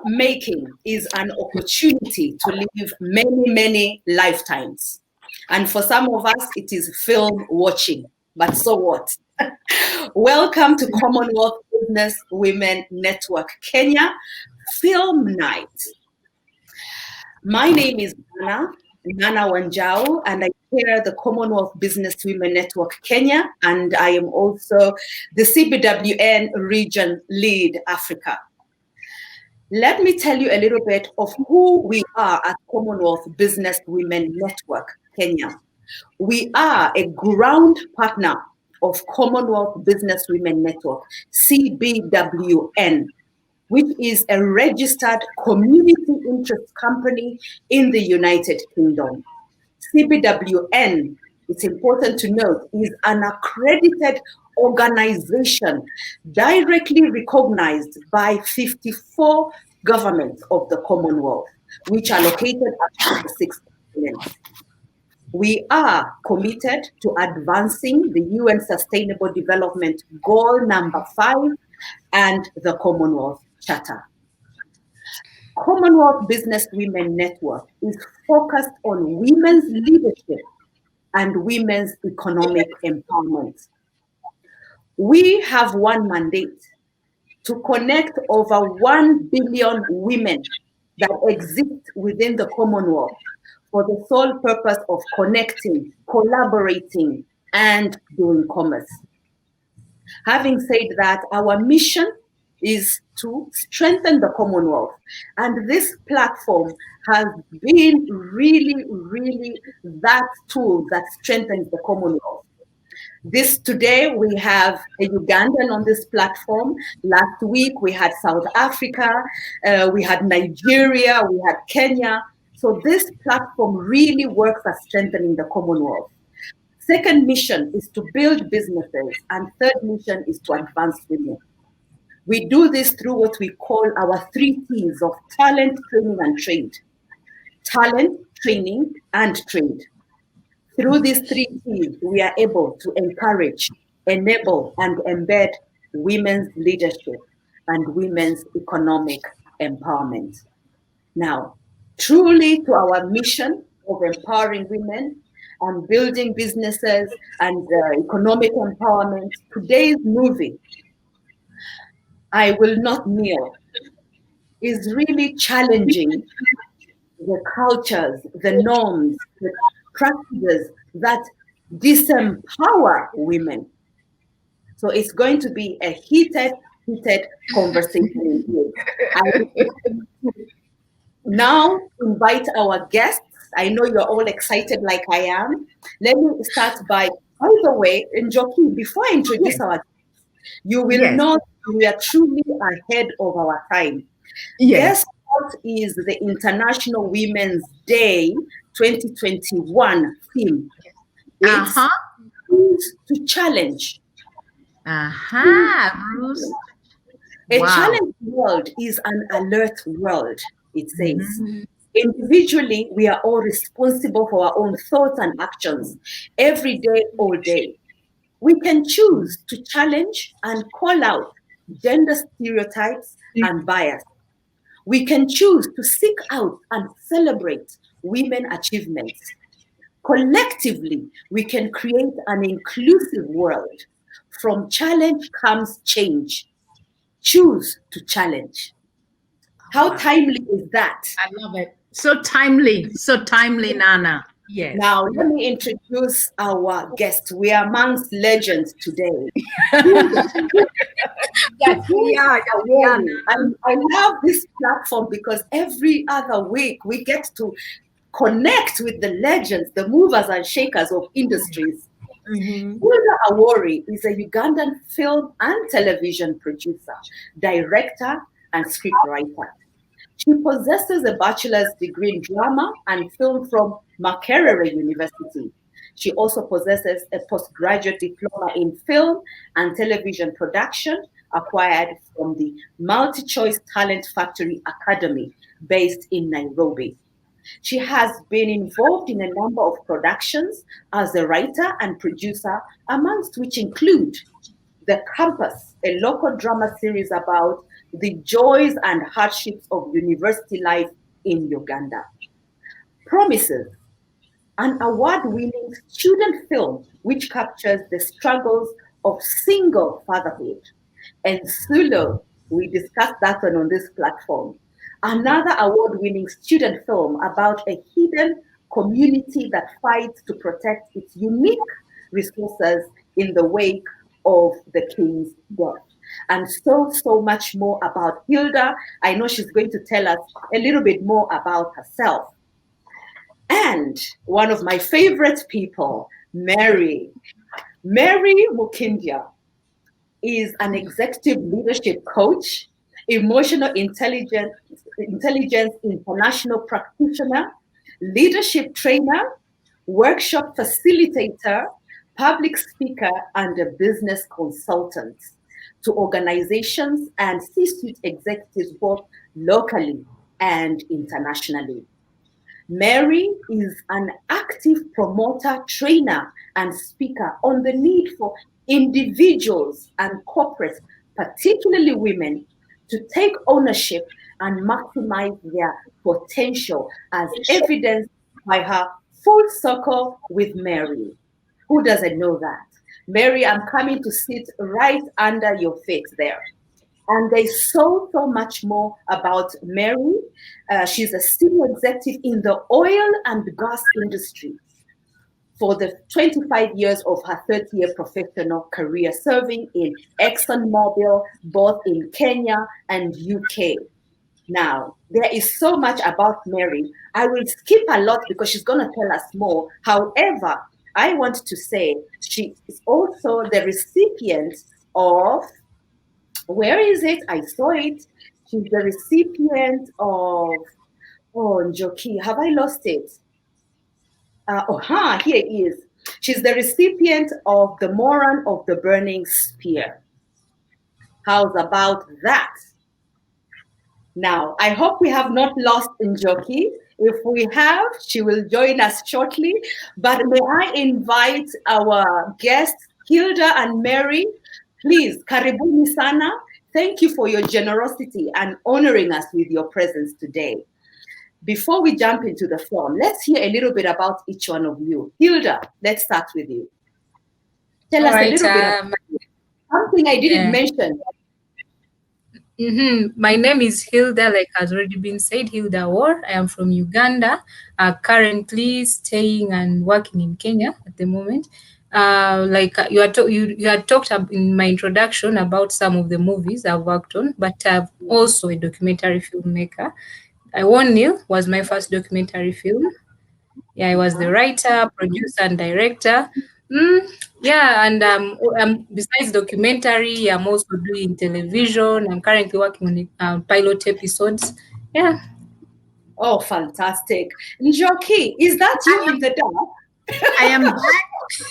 Filmmaking is an opportunity to live many, many lifetimes. And for some of us, it is film watching. But so what? Welcome to Commonwealth Business Women Network Kenya Film Night. My name is Nana Wanjau, and I chair the Commonwealth Business Women Network Kenya, and I am also the CBWN Region Lead Africa. Let me tell you a little bit of who we are at Commonwealth Business Women Network Kenya. We are a ground partner of Commonwealth Business Women Network, Cbwn, which is a registered community interest company in the United Kingdom. Cbwn, it's important to note, is an accredited organization directly recognized by 54 governments of the Commonwealth, which are located at the 6 continents. We are committed to advancing the UN Sustainable Development Goal number 5 and the Commonwealth Charter. Commonwealth Business Women Network is focused on women's leadership and women's economic empowerment. We have one mandate: to connect over 1 billion women that exist within the Commonwealth for the sole purpose of connecting, collaborating, and doing commerce. Having said that, our mission is to strengthen the Commonwealth. And this platform has been really that tool that strengthens the Commonwealth. Today we have a Ugandan on this platform. Last week we had South Africa, we had Nigeria, we had Kenya. So this platform really works at strengthening the Commonwealth. Second mission is to build businesses, and third mission is to advance women. We do this through what we call our 3 T's of talent, training, and trade. Talent, training, and trade. Through these 3 T's, we are able to encourage, enable, and embed women's leadership and women's economic empowerment. Now, truly to our mission of empowering women and building businesses and economic empowerment, today's movie, I Will Not Kneel, is really challenging the cultures, the norms, the practices that disempower women. So it's going to be a heated conversation here. I now invite our guests. I know you're all excited like I am. Let me start by the way, Njoki, before I introduce our guests, you will know we are truly ahead of our time. Guess what is the International Women's Day 2021 theme? It's Rules to Challenge. Rules. A challenged world is an alert world, it says. Individually, we are all responsible for our own thoughts and actions every day, all day. We can choose to challenge and call out gender stereotypes and bias. We can choose to seek out and celebrate women achievements. Collectively, we can create an inclusive world. From challenge comes change. Choose to challenge. How timely is that? I love it. So timely, Nana. Yes. Now, let me introduce our guest. We are amongst legends today. Yes, we are. And I love this platform because every other week we get to connect with the legends, the movers and shakers of industries. Hilda Awori is a Ugandan film and television producer, director, and scriptwriter. She possesses a bachelor's degree in drama and film from Makerere University. She also possesses a postgraduate diploma in film and television production acquired from the Multi-Choice Talent Factory Academy based in Nairobi. She has been involved in a number of productions as a writer and producer, amongst which include The Campus, a local drama series about the joys and hardships of university life in Uganda. Promises, an award-winning student film which captures the struggles of single fatherhood. And Sulo, we discussed that one on this platform. Another award-winning student film about a hidden community that fights to protect its unique resources in the wake of the king's death. And so much more about Hilda. I know she's going to tell us a little bit more about herself. And one of my favorite people, Mary. Mary Mukindya is an executive leadership coach, emotional intelligence international practitioner, leadership trainer, workshop facilitator, public speaker, and a business consultant to organizations and C-suite executives both locally and internationally. Mary is an active promoter, trainer, and speaker on the need for individuals and corporates, particularly women, to take ownership and maximize their potential, as evidenced by her full circle with Mary. Who doesn't know that? Mary, I'm coming to sit right under your feet there. And there's so much more about Mary. She's a senior executive in the oil and gas industry for the 25 years of her 30-year professional career, serving in ExxonMobil, both in Kenya and UK. Now, there is so much about Mary. I will skip a lot because she's going to tell us more. However, I want to say she is also the recipient of, where is it? I saw it. She's the recipient of, Njoki, have I lost it? Here it is. She's the recipient of the Moran of the Burning Spear. How's about that? Now, I hope we have not lost Njoki. If we have, she will join us shortly. But may I invite our guests, Hilda and Mary, please, karibuni sana. Thank you for your generosity and honoring us with your presence today. Before we jump into the film, let's hear a little bit about each one of you. Hilda, let's start with you. Tell us a little bit about something I didn't mention. My name is Hilda, like has already been said, Hilda Awori. I am from Uganda, currently staying and working in Kenya at the moment. You had talked in my introduction about some of the movies I've worked on, but I'm also a documentary filmmaker. Awori was my first documentary film. Yeah, I was the writer, producer, and director. And besides documentary, I'm also doing television. I'm currently working on pilot episodes. Yeah. Oh, fantastic. Njoki, is that you in the dark? I am back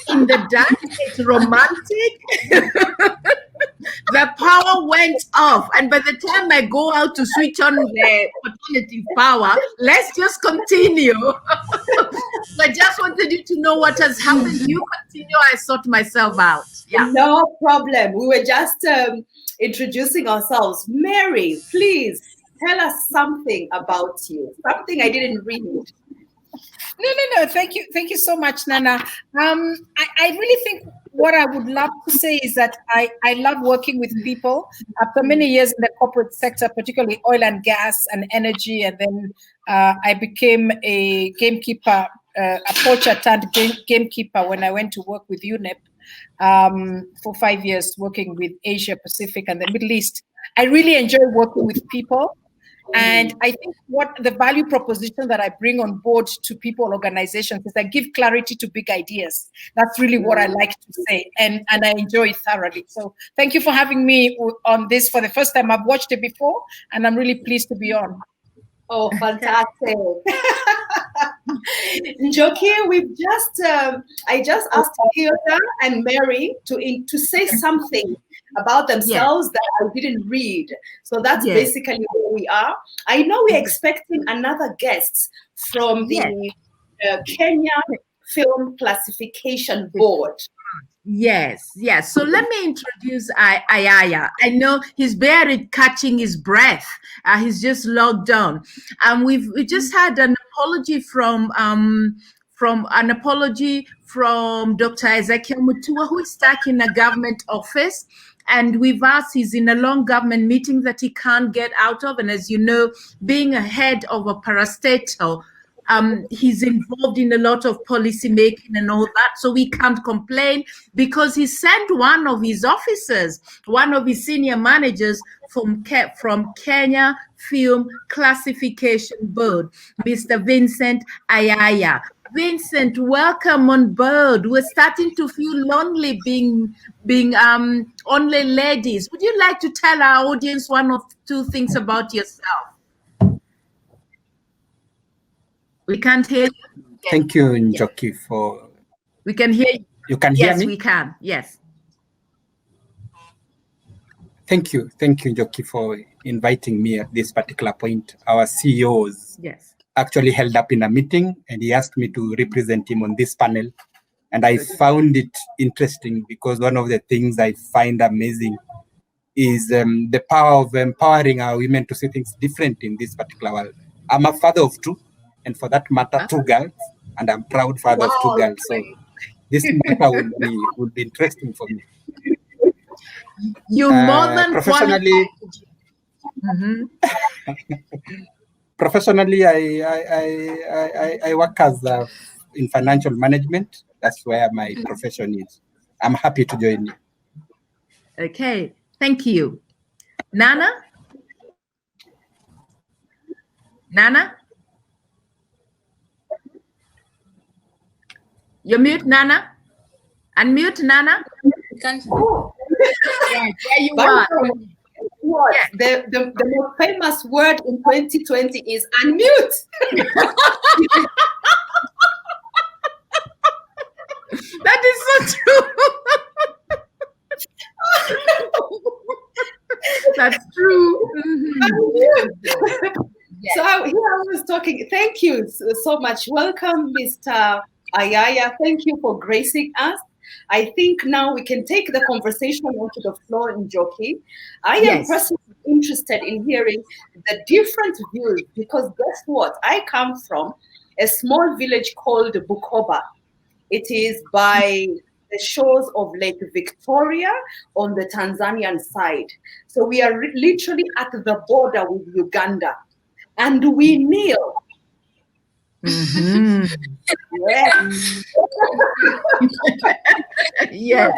in the dark. It's romantic. The power went off, and by the time I go out to switch on the alternative power, let's just continue. I just wanted you to know what has happened. You continue, I sort myself out. Yeah. No problem. We were just introducing ourselves. Mary, please tell us something about you. Something I didn't read. No. Thank you so much, Nana. I really think what I would love to say is that I love working with people. After many years in the corporate sector, particularly oil and gas and energy, and then I became a gamekeeper, a poacher turned gamekeeper when I went to work with UNEP for 5 years, working with Asia Pacific and the Middle East. I really enjoy working with people. And I think what the value proposition that I bring on board to people, organizations, is I give clarity to big ideas. That's really what I like to say, and I enjoy it thoroughly. So thank you for having me on this for the first time. I've watched it before, and I'm really pleased to be on. Oh, fantastic. Njoki, we've just, I just asked Hilda and Mary to say something about themselves that I didn't read. So that's basically where we are. I know we're expecting another guest from the Kenya Film Classification Board. Yes, yes. So let me introduce Ayaya. I know he's barely catching his breath. He's just logged on. We just had an apology from Dr. Ezekiel Mutua, who is stuck in a government office. And we've asked, he's in a long government meeting that he can't get out of. And as you know, being a head of a parastatal, he's involved in a lot of policy making and all that, so we can't complain because he sent one of his officers, one of his senior managers from Kenya Film Classification Board, Mr. Vincent Ayaya. Vincent, welcome on board. We're starting to feel lonely being only ladies. Would you like to tell our audience one or two things about yourself? We can't hear you. Thank you, Njoki, for... We can hear you. You can hear me? Yes, we can. Yes. Thank you, Njoki, for inviting me at this particular point. Our CEO was actually held up in a meeting, and he asked me to represent him on this panel. And I found it interesting because one of the things I find amazing is the power of empowering our women to see things different in this particular world. I'm a father of two, and for that matter, two girls, and I'm proud father of two girls. So this matter would be interesting for me. You more than professionally. Professionally, I work as in financial management. That's where my profession is. I'm happy to join you. Okay, thank you. Nana? Nana? You mute, Nana? Unmute, Nana? Can't. Yes, there you are. What? The most famous word in 2020 is unmute. That is so true. That's true. Yes. So here I was talking. Thank you so much. Welcome, Mr. Ayaya. Thank you for gracing us. I think now we can take the conversation onto the floor in Njoki. I am personally interested in hearing the different views because guess what? I come from a small village called Bukoba. It is by the shores of Lake Victoria on the Tanzanian side. So we are literally at the border with Uganda. And we kneel. Mm-hmm. Yes. Yeah.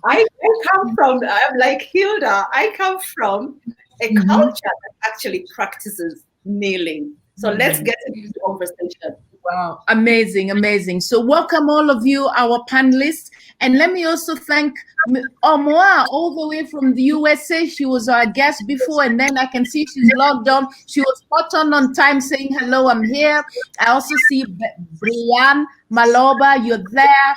I come from, I'm like Hilda, I come from a culture that actually practices kneeling. So let's get into the conversation. Wow, amazing, amazing. So welcome all of you, our panelists. And let me also thank Omoa all the way from the USA. She was our guest before, and then I can see she's logged on. She was spot on time saying, hello, I'm here. I also see Brian Maloba, you're there.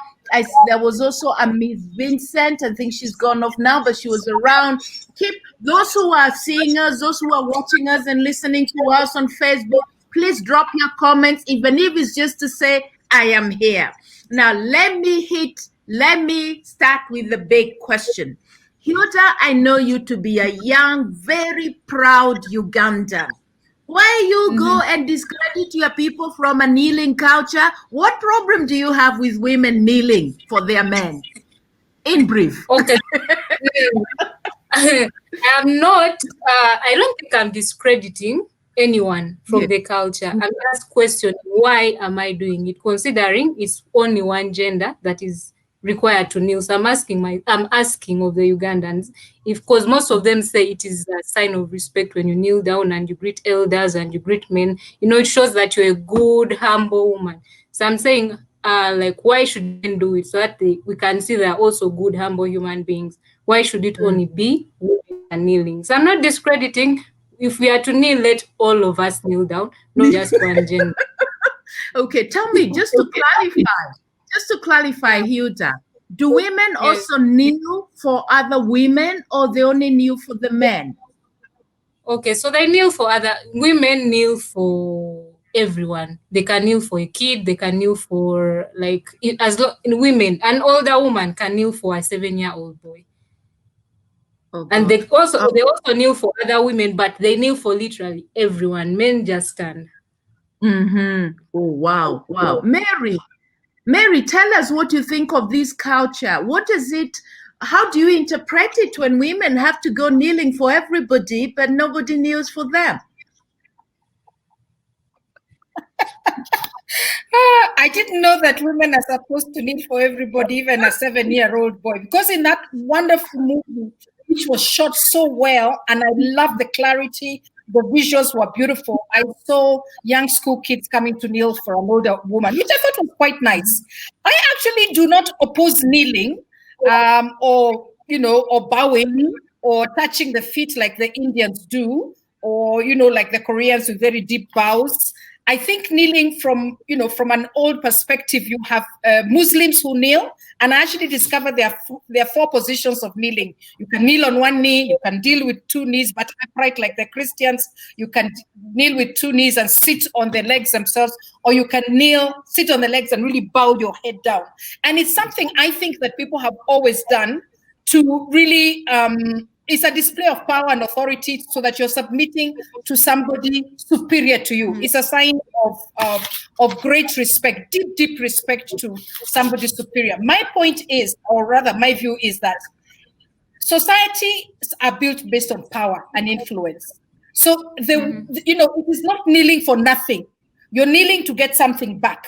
There was also a Miss Vincent. I think she's gone off now, but she was around. Keep those who are seeing us, those who are watching us and listening to us on Facebook, please drop your comments, even if it's just to say, I am here. Now, let me start with the big question. Hilda, I know you to be a young, very proud Ugandan. Why you go and discredit your people from a kneeling culture? What problem do you have with women kneeling for their men? In brief. Okay. I'm not, I don't think I'm discrediting anyone from the culture. I'm just questioning why am I doing it, considering it's only one gender that is required to kneel. So I'm asking of the Ugandans, because most of them say it is a sign of respect when you kneel down and you greet elders and you greet men. You know, it shows that you're a good, humble woman. So I'm saying, why should men do it so that we can see they're also good, humble human beings? Why should it only be women and kneeling? So I'm not discrediting. If we are to kneel, let all of us kneel down, not just one gender. Okay, tell me, just to clarify, Hilda, do women also kneel for other women or they only kneel for the men? Okay, so they kneel for other women, kneel for everyone. They can kneel for a kid, they can kneel for women, an older woman can kneel for a 7-year-old boy. Oh, and God. they also kneel for other women, but they kneel for literally everyone. Men just stand. Mm-hmm. Oh, wow. Wow. Mary, tell us what you think of this culture. What is it? How do you interpret it when women have to go kneeling for everybody, but nobody kneels for them? I didn't know that women are supposed to kneel for everybody, even a 7-year-old boy. Because in that wonderful movie, which was shot so well, and I love the clarity, the visuals were beautiful. I saw young school kids coming to kneel for an older woman, which I thought was quite nice. I actually do not oppose kneeling, or bowing or touching the feet like the Indians do, or like the Koreans with very deep bows. I think kneeling from an old perspective, you have Muslims who kneel, and I actually discovered there are 4 positions of kneeling. You can kneel on one knee, you can kneel with 2 knees, but upright like the Christians. You can kneel with 2 knees and sit on the legs themselves, or you can sit on the legs and really bow your head down. And it's something I think that people have always done to really it's a display of power and authority, so that you're submitting to somebody superior to you. It's a sign of great respect, deep respect to somebody superior. My point is, or rather my view is, that societies are built based on power and influence. So it is not kneeling for nothing. You're kneeling to get something back.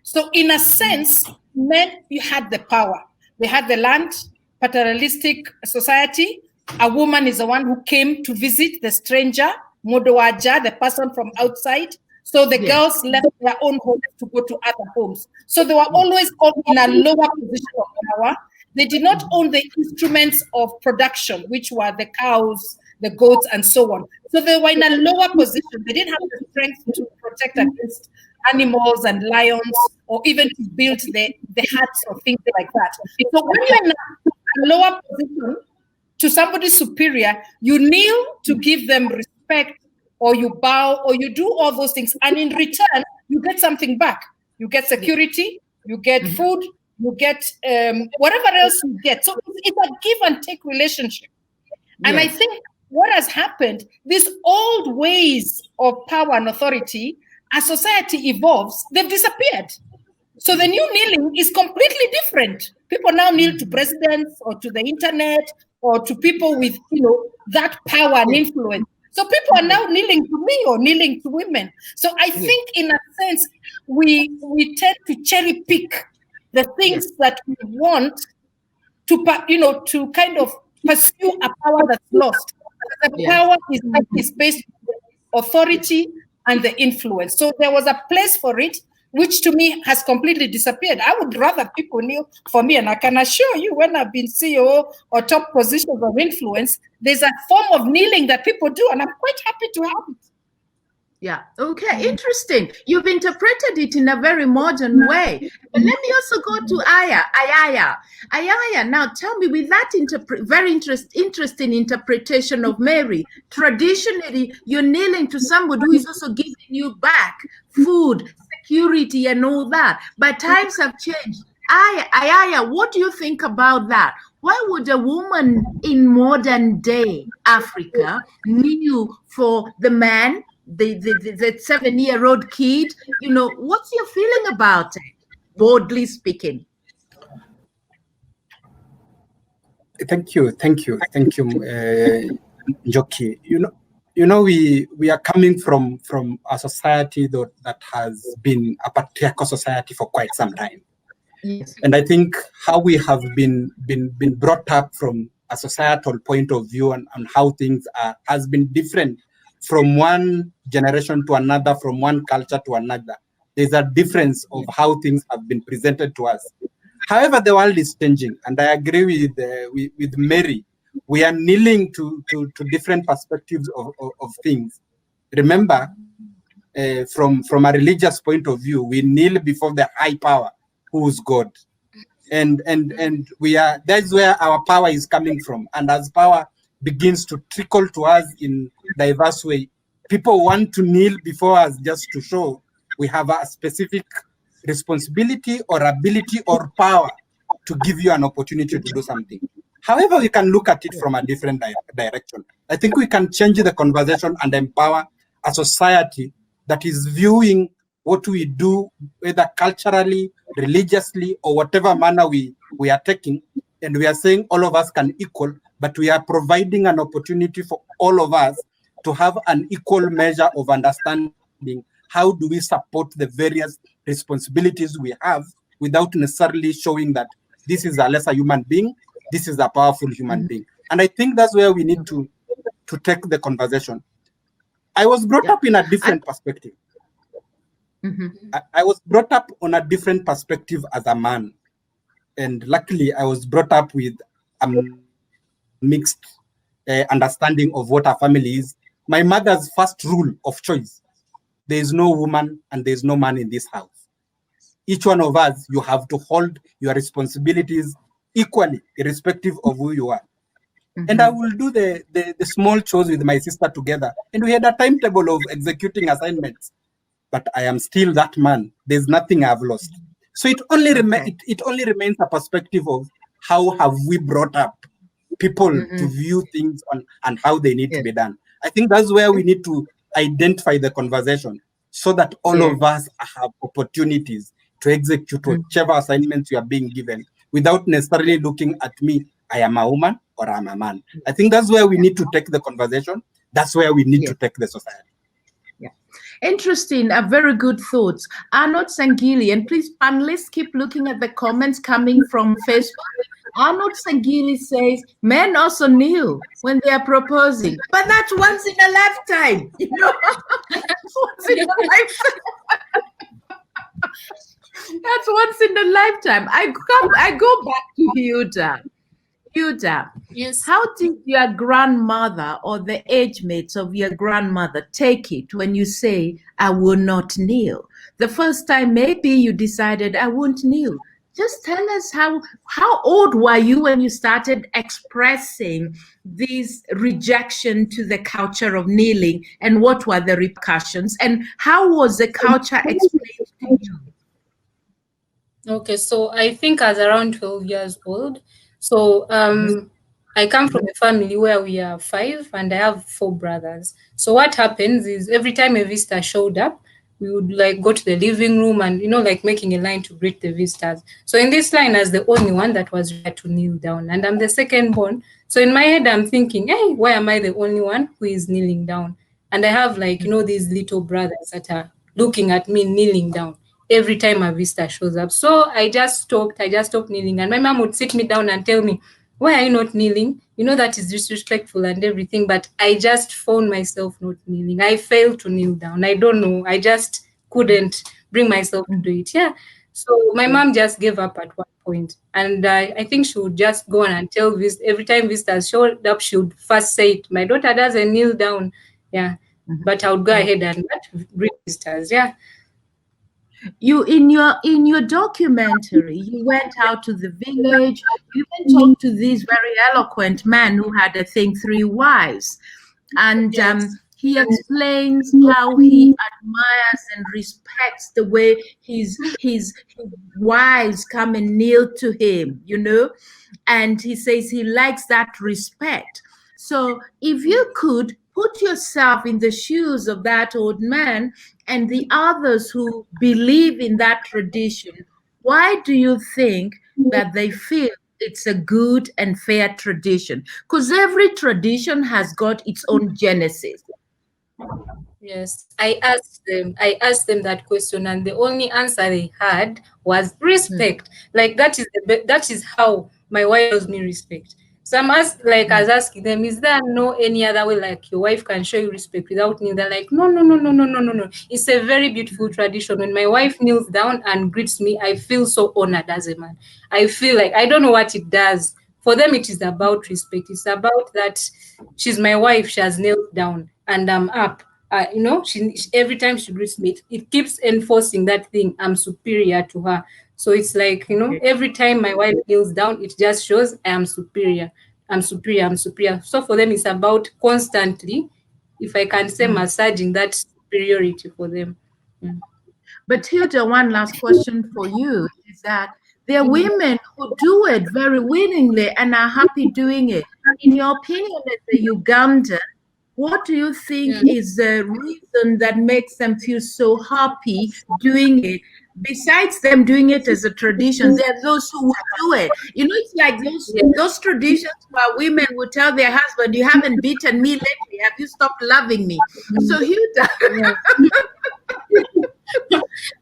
So in a sense, men, you had the power. They had the land, paternalistic society. A woman is the one who came to visit the stranger, Modowaja, the person from outside. So the girls left their own homes to go to other homes. So they were always in a lower position of power. They did not own the instruments of production, which were the cows, the goats, and so on. So they were in a lower position. They didn't have the strength to protect against animals and lions, or even to build the huts or things like that. So when you're in a lower position to somebody superior, you kneel to give them respect, or you bow, or you do all those things. And in return, you get something back. You get security, you get food, you get whatever else you get. So it's a give and take relationship. And I think what has happened, these old ways of power and authority, as society evolves, they've disappeared. So the new kneeling is completely different. People now kneel to presidents, or to the internet, or to people with that power and influence. So people are now kneeling to me, or kneeling to women. So I think in a sense, we tend to cherry pick the things that we want to kind of pursue a power that's lost. The power is based on authority and the influence. So there was a place for it, which to me has completely disappeared. I would rather people kneel for me, and I can assure you, when I've been CEO or top positions of influence, there's a form of kneeling that people do, and I'm quite happy to have it. Yeah. Okay. Interesting. You've interpreted it in a very modern way. But let me also go to Ayaya. Ayaya, now tell me, with that very interesting interpretation of Mary, traditionally you're kneeling to somebody who is also giving you back food, security, and all that. But times have changed. Ayaya, what do you think about that? Why would a woman in modern day Africa kneel for the man, the 7-year-old kid? What's your feeling about it, broadly speaking? Thank you, Njoki. We are coming from a society that has been a patriarchal society for quite some time. Yes. And I think how we have been brought up from a societal point of view and how things are has been different from one generation to another, from one culture to another. There's a difference of how things have been presented to us. However, the world is changing, and I agree with Mary. We are kneeling to different perspectives of things. Remember, from a religious point of view, we kneel before the high power, who's God. And that's where our power is coming from. And as power begins to trickle to us in diverse way, people want to kneel before us just to show we have a specific responsibility or ability or power to give you an opportunity to do something. However, we can look at it from a different direction. I think we can change the conversation and empower a society that is viewing what we do, whether culturally, religiously, or whatever manner we are taking, and we are saying all of us can equal, but we are providing an opportunity for all of us to have an equal measure of understanding. How do we support the various responsibilities we have without necessarily showing that this is a lesser human being, this is a powerful human being? And I think that's where we need to take the conversation. I was brought up in a different perspective. I was brought up on a different perspective as a man. And luckily, I was brought up with a mixed understanding of what a family is. My mother's first rule of choice: there is no woman and there is no man in this house. Each one of us, you have to hold your responsibilities equally, irrespective of who you are. And I will do the small chores with my sister together. And we had a timetable of executing assignments. But I am still that man. There's nothing I've lost. So it only remains a perspective of how have we brought up people to view things and how they need to be done. I think that's where we need to identify the conversation so that all of us have opportunities to execute whichever assignments we are being given without necessarily looking at me, I am a woman or I'm a man. I think that's where we need to take the conversation. That's where we need to take the society. Interesting, very good thoughts. Arnold Sangili, and please, panelists, keep looking at the comments coming from Facebook. Arnold Sangili says, men also kneel when they are proposing, but that's once in a lifetime, you know. Once in a lifetime. That's once in a lifetime. I go back to Hilda. Hilda, yes. How did your grandmother or the age mates of your grandmother take it when you say, I will not kneel? The first time maybe you decided, I won't kneel. Just tell us how old were you when you started expressing this rejection to the culture of kneeling, and what were the repercussions, and how was the culture explained to you? Okay, so I think I was around 12 years old. So I come from a family where we are 5 and I have 4 brothers. So what happens is every time a visitor showed up, we would like go to the living room and, like making a line to greet the visitors. So in this line, I was the only one that was ready to kneel down, and I'm the second born. So in my head, I'm thinking, hey, why am I the only one who is kneeling down? And I have these little brothers that are looking at me kneeling down every time a visitor shows up. So I just stopped kneeling. And my mom would sit me down and tell me, why are you not kneeling? That is disrespectful and everything. But I just found myself not kneeling. I failed to kneel down. I don't know. I just couldn't bring myself to do it. Yeah. So my mom just gave up at one point. And I think she would just go on and tell every time visitors showed up, she would first say it. My daughter doesn't kneel down. Yeah. But I would go ahead and bring visitors. Yeah. You in your documentary, you went out to the village. You even talked to this very eloquent man who had, I think, 3 wives, and he explains how he admires and respects the way his wives come and kneel to him, and he says he likes that respect. So if you could put yourself in the shoes of that old man and the others who believe in that tradition, why do you think that they feel it's a good and fair tradition? Because every tradition has got its own genesis. Yes, I asked them that question, and the only answer they had was respect. Like that is how my wife shows me respect. So I was asking them, is there no any other way like your wife can show you respect without kneeling? They're like, no, no, no, no, no, no, no, no. It's a very beautiful tradition. When my wife kneels down and greets me, I feel so honored as a man. I feel like I don't know what it does. For them, it is about respect. It's about that she's my wife, she has knelt down, and I'm up. She every time she greets me, it keeps enforcing that thing. I'm superior to her. So it's like, every time my wife kneels down, it just shows I am superior. I'm superior. I'm superior. So for them, it's about constantly if I can say, massaging that superiority for them. But Hilda, one last question for you is that there are women who do it very willingly and are happy doing it. In your opinion, as a Ugandan, what do you think is the reason that makes them feel so happy doing it? Besides them doing it as a tradition, there are those who will do it. You know, it's like those traditions where women will tell their husband, "You haven't beaten me lately. Have you stopped loving me?" So Hilda,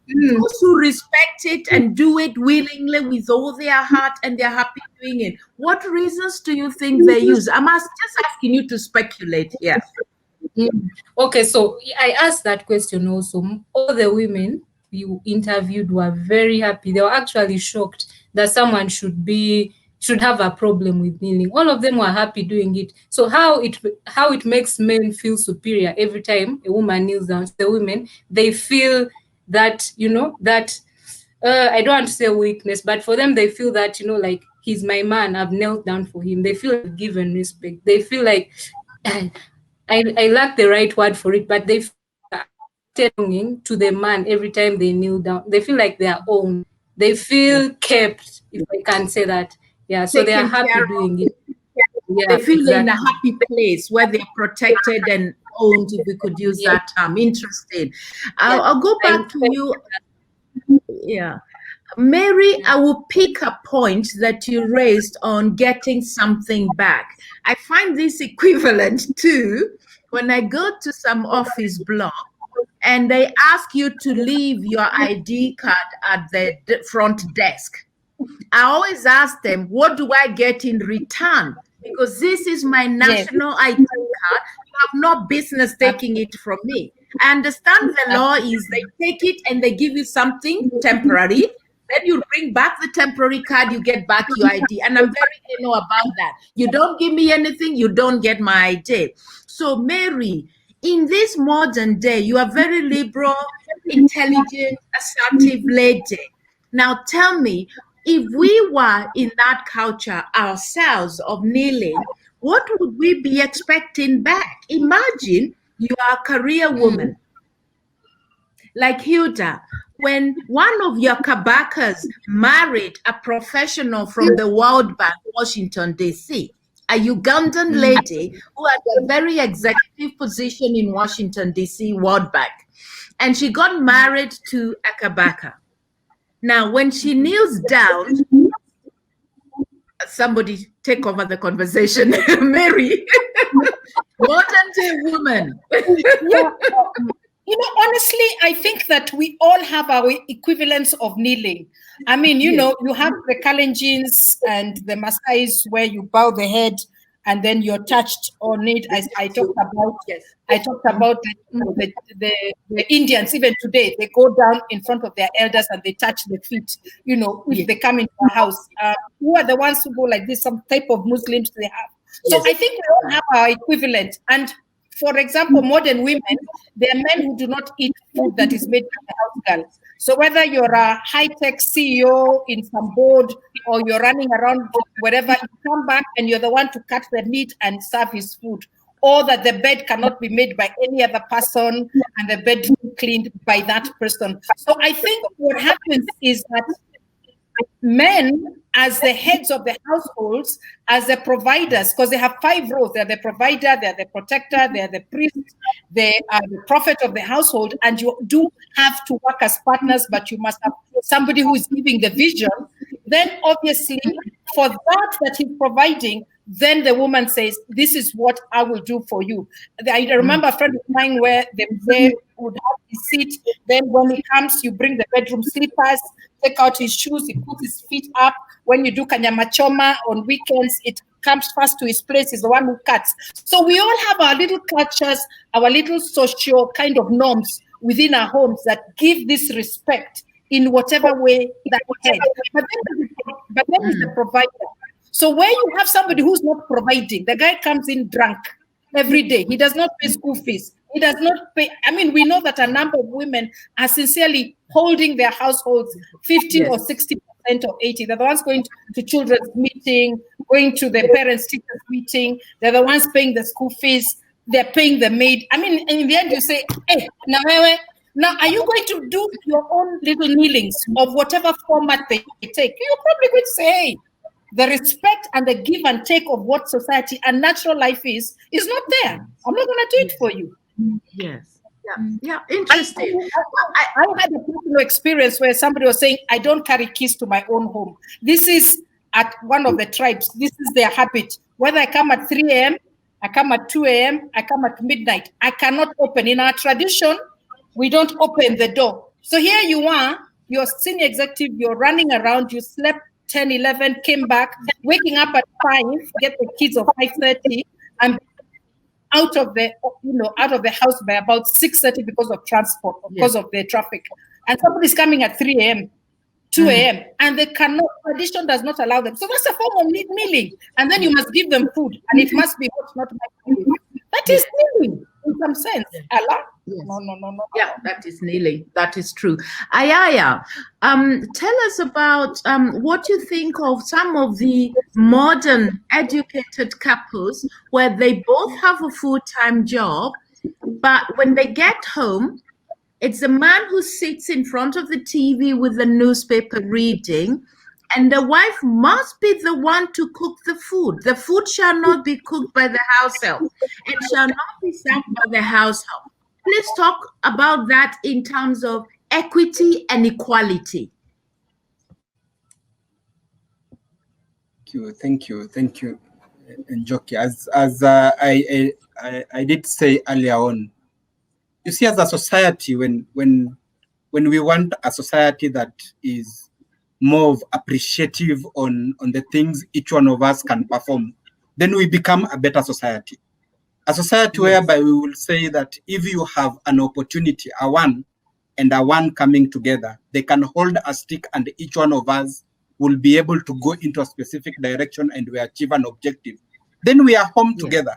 those who respect it and do it willingly with all their heart and they're happy doing it, what reasons do you think they use? I'm just asking you to speculate here. Okay, so I asked that question also. All the women you interviewed were very happy. They were actually shocked that someone should have a problem with kneeling. All of them were happy doing it. So how it makes men feel superior every time a woman kneels down. So the women, they feel that, that I don't want to say weakness, but for them, they feel that, like, he's my man, I've knelt down for him. They feel like given respect. They feel like I lack the right word for it, but they feel belonging to the man every time they kneel down. They feel like they are owned. They feel kept, if I can say that. Yeah, so they are happy doing it. Yeah, they feel in a happy place where they're protected and owned, if we could use that term. Interesting. I'll go back to you. Yeah. Mary, I will pick a point that you raised on getting something back. I find this equivalent to when I go to some office block and they ask you to leave your ID card at the front desk. I always ask them, what do I get in return? Because this is my national ID card. You have no business taking it from me. I understand the law is they take it and they give you something temporary. Then you bring back the temporary card, you get back your ID. And I'm very about that. You don't give me anything, you don't get my ID. So, Mary, in this modern day, you are very liberal, intelligent, assertive lady. Now tell me, if we were in that culture ourselves of kneeling, what would we be expecting back? Imagine you are a career woman like Hilda. When one of your kabakas married a professional from the World Bank, Washington, D.C., a Ugandan lady who had a very executive position in Washington, D.C., World Bank, and she got married to a kabaka. Now, when she kneels down, somebody take over the conversation. Mary, modern day woman. Honestly, I think that we all have our equivalents of kneeling. I mean, you have the Kalenjins and the Maasais where you bow the head and then you're touched on it. I talked about the Indians. Even today, they go down in front of their elders and they touch the feet. If they come into a house, who are the ones who go like this? Some type of Muslims they have. So I think we all have our equivalent. And for example, modern women, there are men who do not eat food that is made by the house girl. So whether you're a high-tech CEO in some board or you're running around wherever, you come back and you're the one to cut the meat and serve his food. Or that the bed cannot be made by any other person and the bed cleaned by that person. So I think what happens is that men, as the heads of the households, as the providers, because they have 5 roles. They're the provider, they're the protector, they're the priest, they are the prophet of the household, and you do have to work as partners, but you must have somebody who is giving the vision. Then obviously, for that he's providing, then the woman says, this is what I will do for you. I remember a friend of mine where they would have his seat. Then when he comes, you bring the bedroom slippers, take out his shoes, he puts his feet up. When you do kanyamachoma on weekends, it comes first to his place, he's the one who cuts. So we all have our little cultures, our little social kind of norms within our homes that give this respect in whatever way that we head. But then is the provider. So where you have somebody who's not providing, the guy comes in drunk every day. He does not pay school fees. He does not pay. I mean, we know that a number of women are sincerely holding their households 50 or 60% or 80. They're the ones going to children's meeting, going to their parents' teachers' meeting. They're the ones paying the school fees. they're paying the maid. I mean, in the end, you say, hey, now are you going to do your own little kneelings of whatever format they take? You're probably going to say, hey, the respect and the give and take of what society and natural life is not there. I'm not going to do it for you. Yes. Yeah. Interesting. I had a personal experience where somebody was saying, I don't carry keys to my own home. This is at one of the tribes. This is their habit. Whether I come at 3 a.m., I come at 2 a.m., I come at midnight, I cannot open. In our tradition, we don't open the door. So here you are, you're senior executive, you're running around, you slept 10, 11, came back, waking up at 5, get the kids of 5:30, and out of the house by about 6:30 because of transport, because of the traffic. And somebody's coming at 3 a.m., 2 a.m., and they cannot, tradition does not allow them. So that's a form of kneeling. And then you must give them food, and it must be what's not my. That is kneeling in some sense. Allah? Yes. No. Yeah, that is kneeling. That is true. Ayaya, tell us about what you think of some of the modern educated couples where they both have a full-time job, but when they get home, it's the man who sits in front of the TV with the newspaper reading, and the wife must be the one to cook the food. The food shall not be cooked by the house help. It shall not be served by the house help. Please talk about that in terms of equity and equality. Thank you, Njoki. As I did say earlier on, you see, as a society, when we want a society that is more appreciative on the things each one of us can perform, then we become a better society. A society whereby we will say that if you have an opportunity, a one and a one coming together, they can hold a stick and each one of us will be able to go into a specific direction and we achieve an objective. Then we are home together.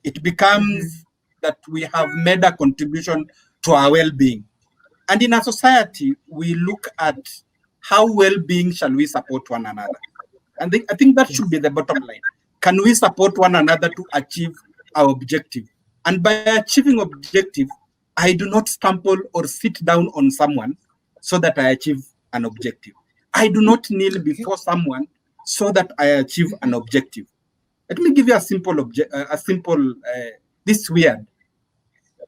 It becomes that we have made a contribution to our well-being. And in a society, we look at how well-being shall we support one another. And I think that should be the bottom line. Can we support one another to achieve our objective? And by achieving objective, I do not stumble or sit down on someone so that I achieve an objective. I do not kneel before someone so that I achieve an objective. Let me give you a simple this weird.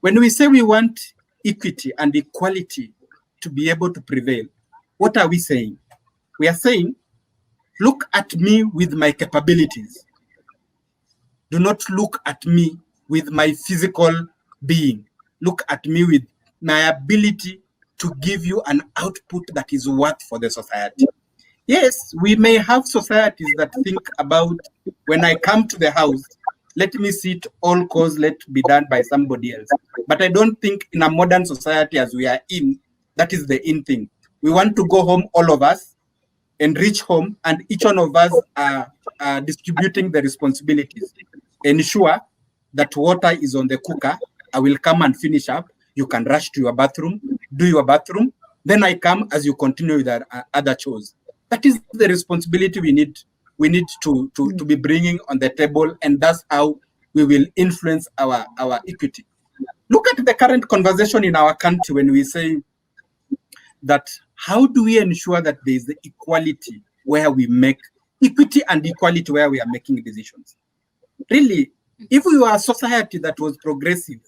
When we say we want equity and equality to be able to prevail, what are we saying? We are saying, look at me with my capabilities. Do not look at me with my physical being. Look at me with my ability to give you an output that is worth for the society. Yes, we may have societies that think about, when I come to the house, let me see it, all cause let be done by somebody else. But I don't think in a modern society as we are in, that is the in thing. We want to go home, all of us, and reach home, and each one of us are distributing the responsibilities. Ensure that water is on the cooker. I will come and finish up. You can rush to your bathroom, do your bathroom. Then I come as you continue with other chores. That is the responsibility we need to be bringing on the table, and that's how we will influence our equity. Look at the current conversation in our country when we say that how do we ensure that there is the equality where we make equity and equality where we are making decisions. Really, if we were a society that was progressive,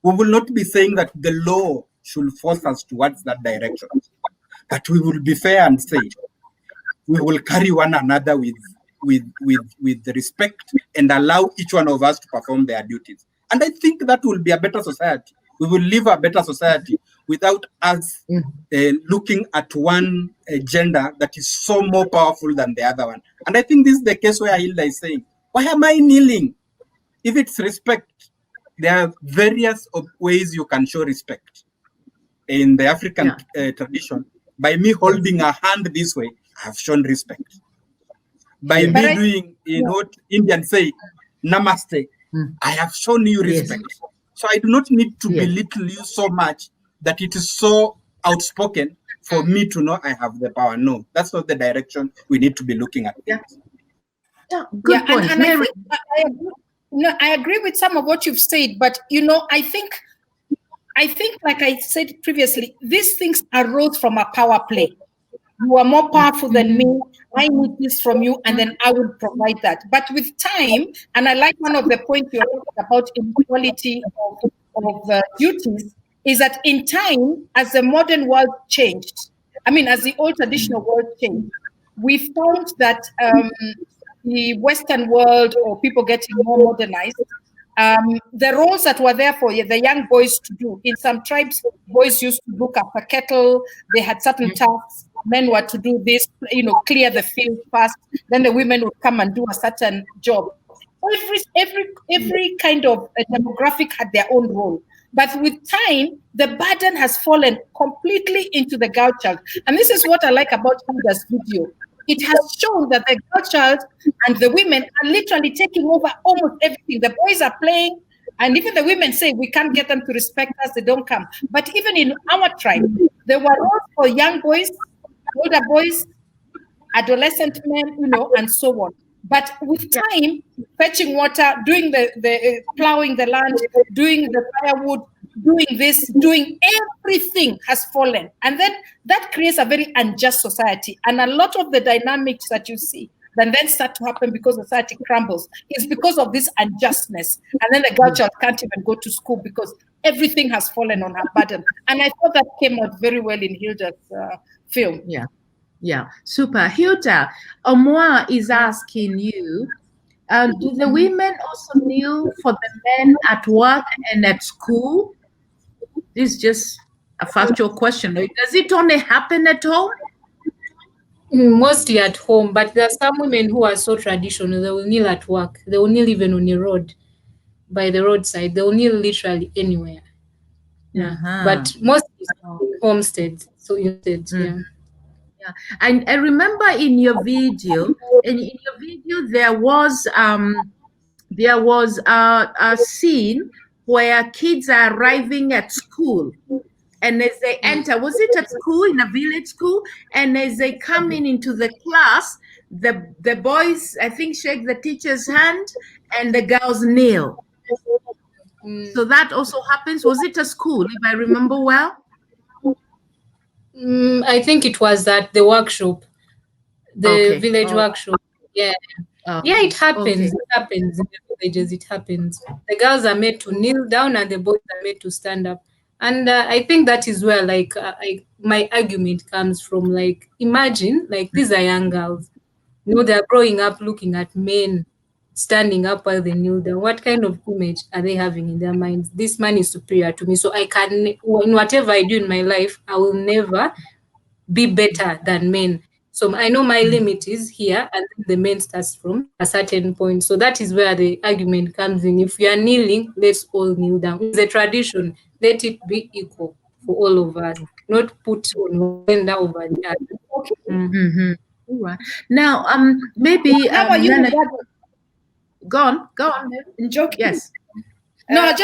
we will not be saying that the law should force us towards that direction. But we will be fair and say, we will carry one another with respect and allow each one of us to perform their duties. And I think that will be a better society. We will live a better society without us looking at one gender that is so more powerful than the other one. And I think this is the case where Hilda is saying, why am I kneeling? If it's respect, there are various ways you can show respect. In the African tradition, by me holding a hand this way, I have shown respect. By me doing, what Indians say, namaste, I have shown you respect. So I do not need to belittle you so much that it is so outspoken for me to know I have the power. No, that's not the direction we need to be looking at. Good point. And No, I agree with some of what you've said, but I think, like I said previously, these things arose from a power play. You are more powerful than me. I need this from you, and then I will provide that. But with time, and I like one of the points you're talking about, inequality of duties, is that in time, as the modern world changed, as the old traditional world changed, we found that the Western world, or people getting more modernized, the roles that were there for the young boys to do. In some tribes, boys used to look after cattle. They had certain tasks. Men were to do this, clear the field first. Then the women would come and do a certain job. Every kind of demographic had their own role. But with time, the burden has fallen completely into the girl child. And this is what I like about Hilda's video. It has shown that the girl child and the women are literally taking over almost everything. The boys are playing, and even the women say, we can't get them to respect us, they don't come. But even in our tribe, there were roles for young boys, older boys, adolescent men, and so on. But with time, fetching water, doing the plowing the land, doing the firewood, doing this, doing everything has fallen. And then that creates a very unjust society. And a lot of the dynamics that you see then start to happen because society crumbles is because of this unjustness. And then the girl child can't even go to school because everything has fallen on her burden. And I thought that came out very well in Hilda's film. Yeah, super. Hilda, Omwa is asking you, do the women also kneel for the men at work and at school? This is just a factual question. Does it only happen at home? Mostly at home, but there are some women who are so traditional. They will kneel at work. They will kneel even on the road, by the roadside. They will kneel literally anywhere. Yeah, but mostly homesteads. So instead, yeah. Yeah, and I remember in your video, there was a scene where kids are arriving at school, and as they enter, was it at school, in a village school, and as they come into the class, the boys, I think, shake the teacher's hand, and the girls kneel. So that also happens. Was it a school, if I remember well? I think it was at the workshop, the village workshop. Yeah. Yeah, it happens. Okay. It happens in the villages. It happens. The girls are made to kneel down and the boys are made to stand up. And I think that is where, my argument comes from. Like, imagine, these are young girls. They're growing up looking at men standing up while they kneel down. What kind of image are they having in their minds? This man is superior to me. So I can, in whatever I do in my life, I will never be better than men. So I know my limit is here, and the men starts from a certain point. So that is where the argument comes in. If you are kneeling, let's all kneel down. It's a tradition. Let it be equal for all of us, not put one gender over the other. Okay. Mm-hmm. All right. Now, maybe Nana, go on. Joking. Yes. No, I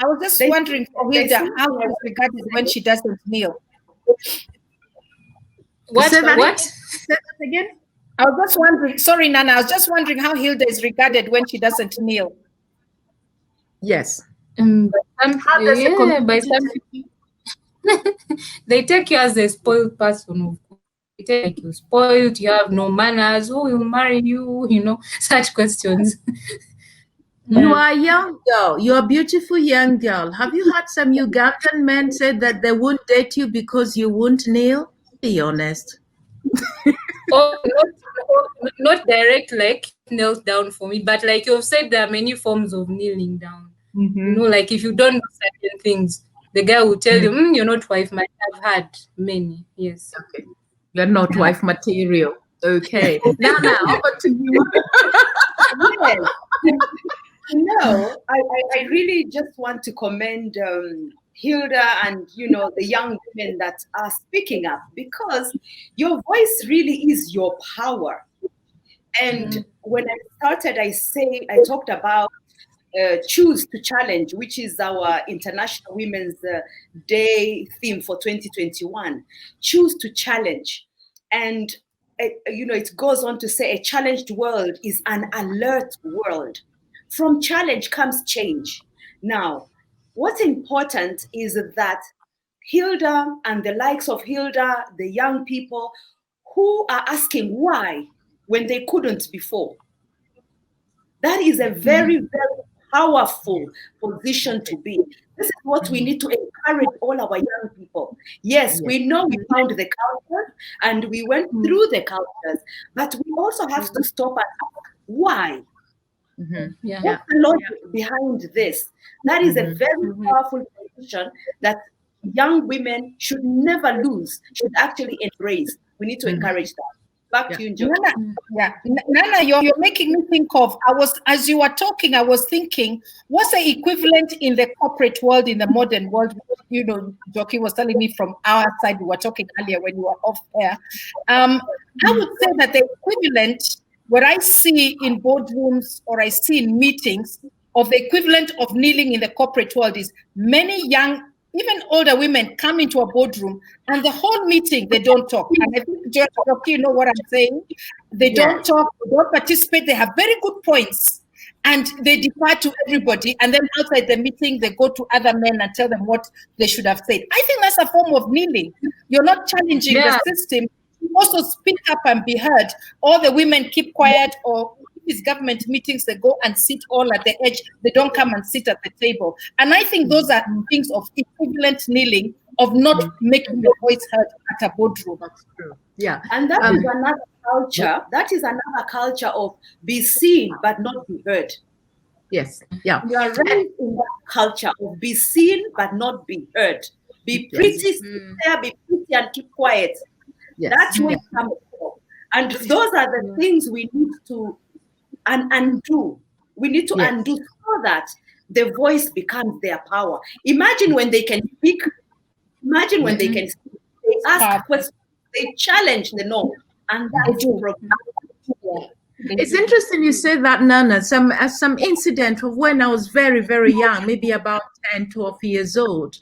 was just wondering for Hilda how it's regarded when she doesn't kneel. What? Say that again? I was just wondering. Sorry, Nana. I was just wondering how Hilda is regarded when she doesn't kneel. Yes. By some people, they take you as a spoiled person. Of course, they take you spoiled. You have no manners. Who will marry you? Such questions. You are a young girl. You're a beautiful young girl. Have you had some Ugandan men say that they won't date you because you won't kneel? Be honest. Not direct, knelt down for me, but like you've said, there are many forms of kneeling down. Mm-hmm. If you don't do certain things, the guy will tell you, you're not wife material. I've had many, yes. Okay. You're not wife material. Okay. Now, over to you. Yes. I really just want to commend Hilda and the young women that are speaking up, because your voice really is your power. And when I started, I talked about choose to challenge, which is our International Women's Day theme for 2021. Choose to challenge. And it goes on to say a challenged world is an alert world. from challenge comes change. Now, what's important is that Hilda and the likes of Hilda, the young people who are asking why when they couldn't before. That is a very, very powerful position to be. This is what we need to encourage all our young people. Yes, we know we found the cultures and we went through the cultures, but we also have to stop and ask why. Yeah. What's the logic behind this? That is a very powerful position that young women should never lose, should actually embrace. We need to encourage that. Back to you, Joe. Nana, you're making me think of, as you were talking, I was thinking, what's the equivalent in the corporate world, in the modern world? You know, Joki was telling me from our side, we were talking earlier when you were off air. I would say that the equivalent, what I see in boardrooms or I see in meetings of the equivalent of kneeling in the corporate world is many young, even older women come into a boardroom and the whole meeting, they don't talk. And I think, Joki, you know what I'm saying? They don't talk, they don't participate, they have very good points and they defer to everybody. And then outside the meeting, they go to other men and tell them what they should have said. I think that's a form of kneeling. You're not challenging the system. You also speak up and be heard. All the women keep quiet, or these government meetings, they go and sit all at the edge. They don't come and sit at the table. And I think those are things of equivalent kneeling, of not making your voice heard at a boardroom. That's true. Yeah. And that is another culture. That is another culture of be seen but not be heard. Yes. Yeah. You are raised in that culture of be seen but not be heard. Be pretty, sit there, be pretty and keep quiet. Yes. That's where it comes from. And those are the things we need to undo. We need to undo so that the voice becomes their power. Imagine when they can speak. Imagine when they can speak. They ask questions. They challenge the norm. And that's It's interesting you say that, Nana. Some incident of when I was very, very young, maybe about 10, 12 years old,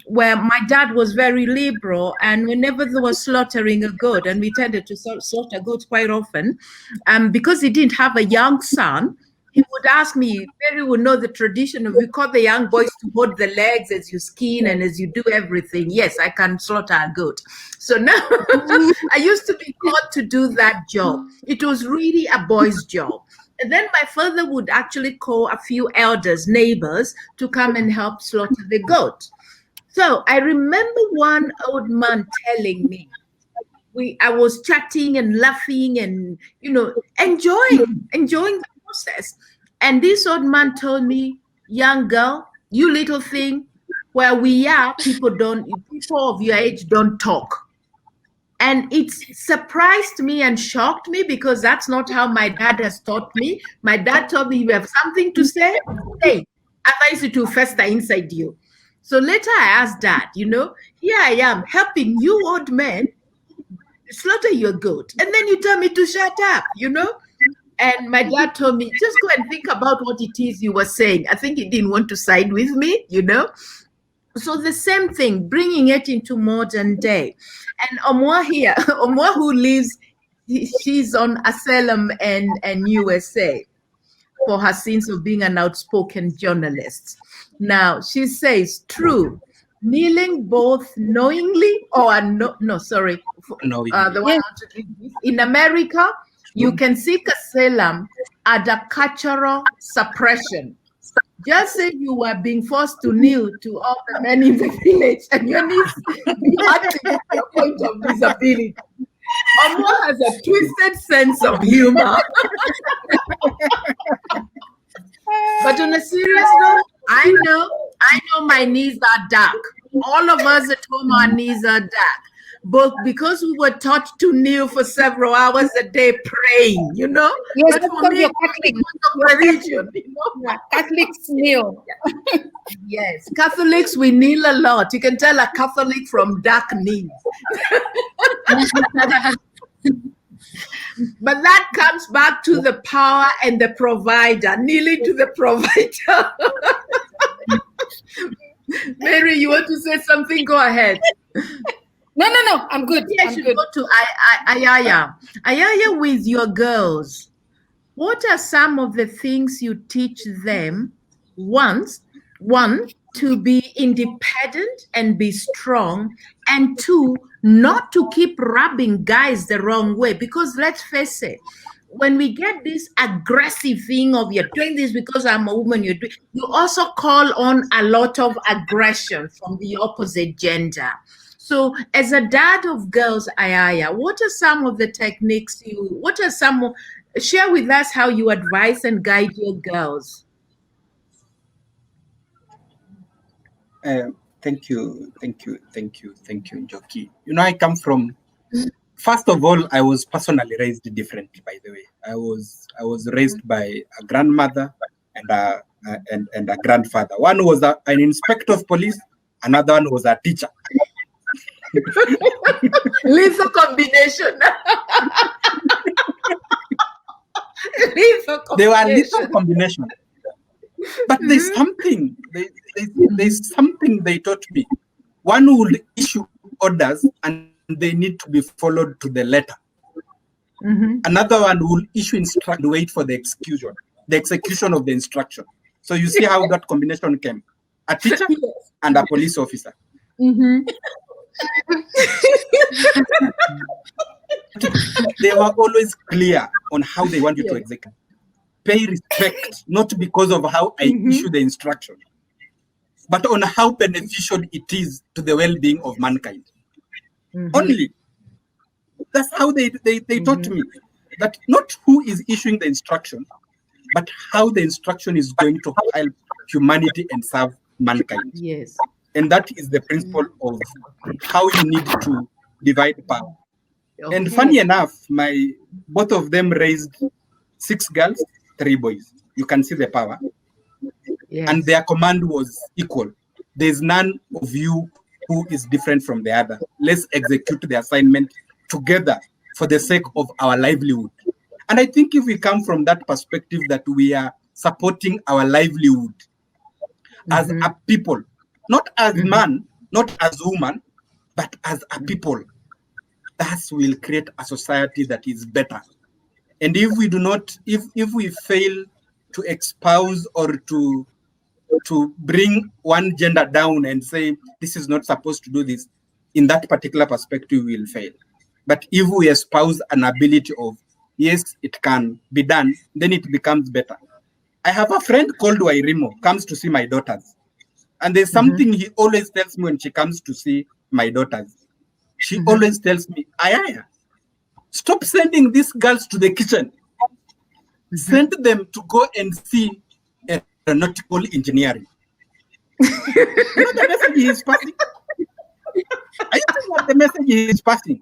where my dad was very liberal, and whenever there was slaughtering a goat, and we tended to slaughter goats quite often, because he didn't have a young son, he would ask me, Mary would know the tradition of, we call the young boys to hold the legs as you skin and as you do everything. Yes, I can slaughter a goat. So now I used to be taught to do that job. It was really a boy's job. And then my father would actually call a few elders, neighbors, to come and help slaughter the goat. So I remember one old man telling me, I was chatting and laughing and, enjoying the process. And this old man told me, young girl, you little thing, where we are, people of your age don't talk. And it surprised me and shocked me, because that's not how my dad has taught me. My dad told me, you have something to say, say. Otherwise it will fester inside you. So later I asked Dad, here I am helping you old men slaughter your goat. And then you tell me to shut up, And my dad told me, just go and think about what it is you were saying. I think he didn't want to side with me, So the same thing, bringing it into modern day. And Omwa here, Omwa who lives, she's on asylum and USA for her sins of being an outspoken journalist. Now, she says, true, kneeling both knowingly or knowingly. In America, you can seek asylum under cultural suppression. Just say you were being forced to kneel to all the men in the village and your knees acting your point of disability. Omwa has a twisted sense of humor. But on a serious note, I know my knees are dark. All of us at home, our knees are dark. But because we were taught to kneel for several hours a day praying, Yes, but for me, religion, Catholics kneel. Yes, Catholics, we kneel a lot. You can tell a Catholic from dark knees. But that comes back to the power and the provider, kneeling to the provider. Mary, you want to say something? Go ahead. No, I'm good. Yes, you go to Ayaya. Ayaya, with your girls, what are some of the things you teach them? One, to be independent and be strong, and two, not to keep rubbing guys the wrong way. Because let's face it, when we get this aggressive thing of you're doing this because I'm a woman, you also call on a lot of aggression from the opposite gender. So as a dad of girls, Ayaya, what are some of the techniques share with us how you advise and guide your girls? Thank you, Njoki. I come from, first of all, I was personally raised differently, by the way. I was raised by a grandmother and a grandfather. One was an inspector of police, another one was a teacher. Lethal combination. They were lethal combination. But there's something, there's something they taught me. One would issue orders and they need to be followed to the letter. Another one will issue instruction, wait for the execution of the instruction. So you see how that combination came. A teacher and a police officer. They were always clear on how they want you to execute. Pay respect, not because of how I issue the instruction, but on how beneficial it is to the well-being of mankind. Only. That's how they taught me that not who is issuing the instruction, but how the instruction is going to help humanity and serve mankind. Yes. And that is the principle of how you need to divide power. Okay. And funny enough, both of them raised 6 girls, 3 boys. You can see the power. Yes. And their command was equal. There's none of you who is different from the other. Let's execute the assignment together for the sake of our livelihood. And I think if we come from that perspective that we are supporting our livelihood as a people, not as man, not as woman, but as a people, that will create a society that is better. And if we do not, if we fail to espouse or to bring one gender down and say, this is not supposed to do this, in that particular perspective, we will fail. But if we espouse an ability of, yes, it can be done, then it becomes better. I have a friend called Wairimo, comes to see my daughters. And there's something he always tells me when she comes to see my daughters. She always tells me, Ayaya, stop sending these girls to the kitchen. Send them to go and see aeronautical engineering. You know the message he is passing? I think what the message he is passing.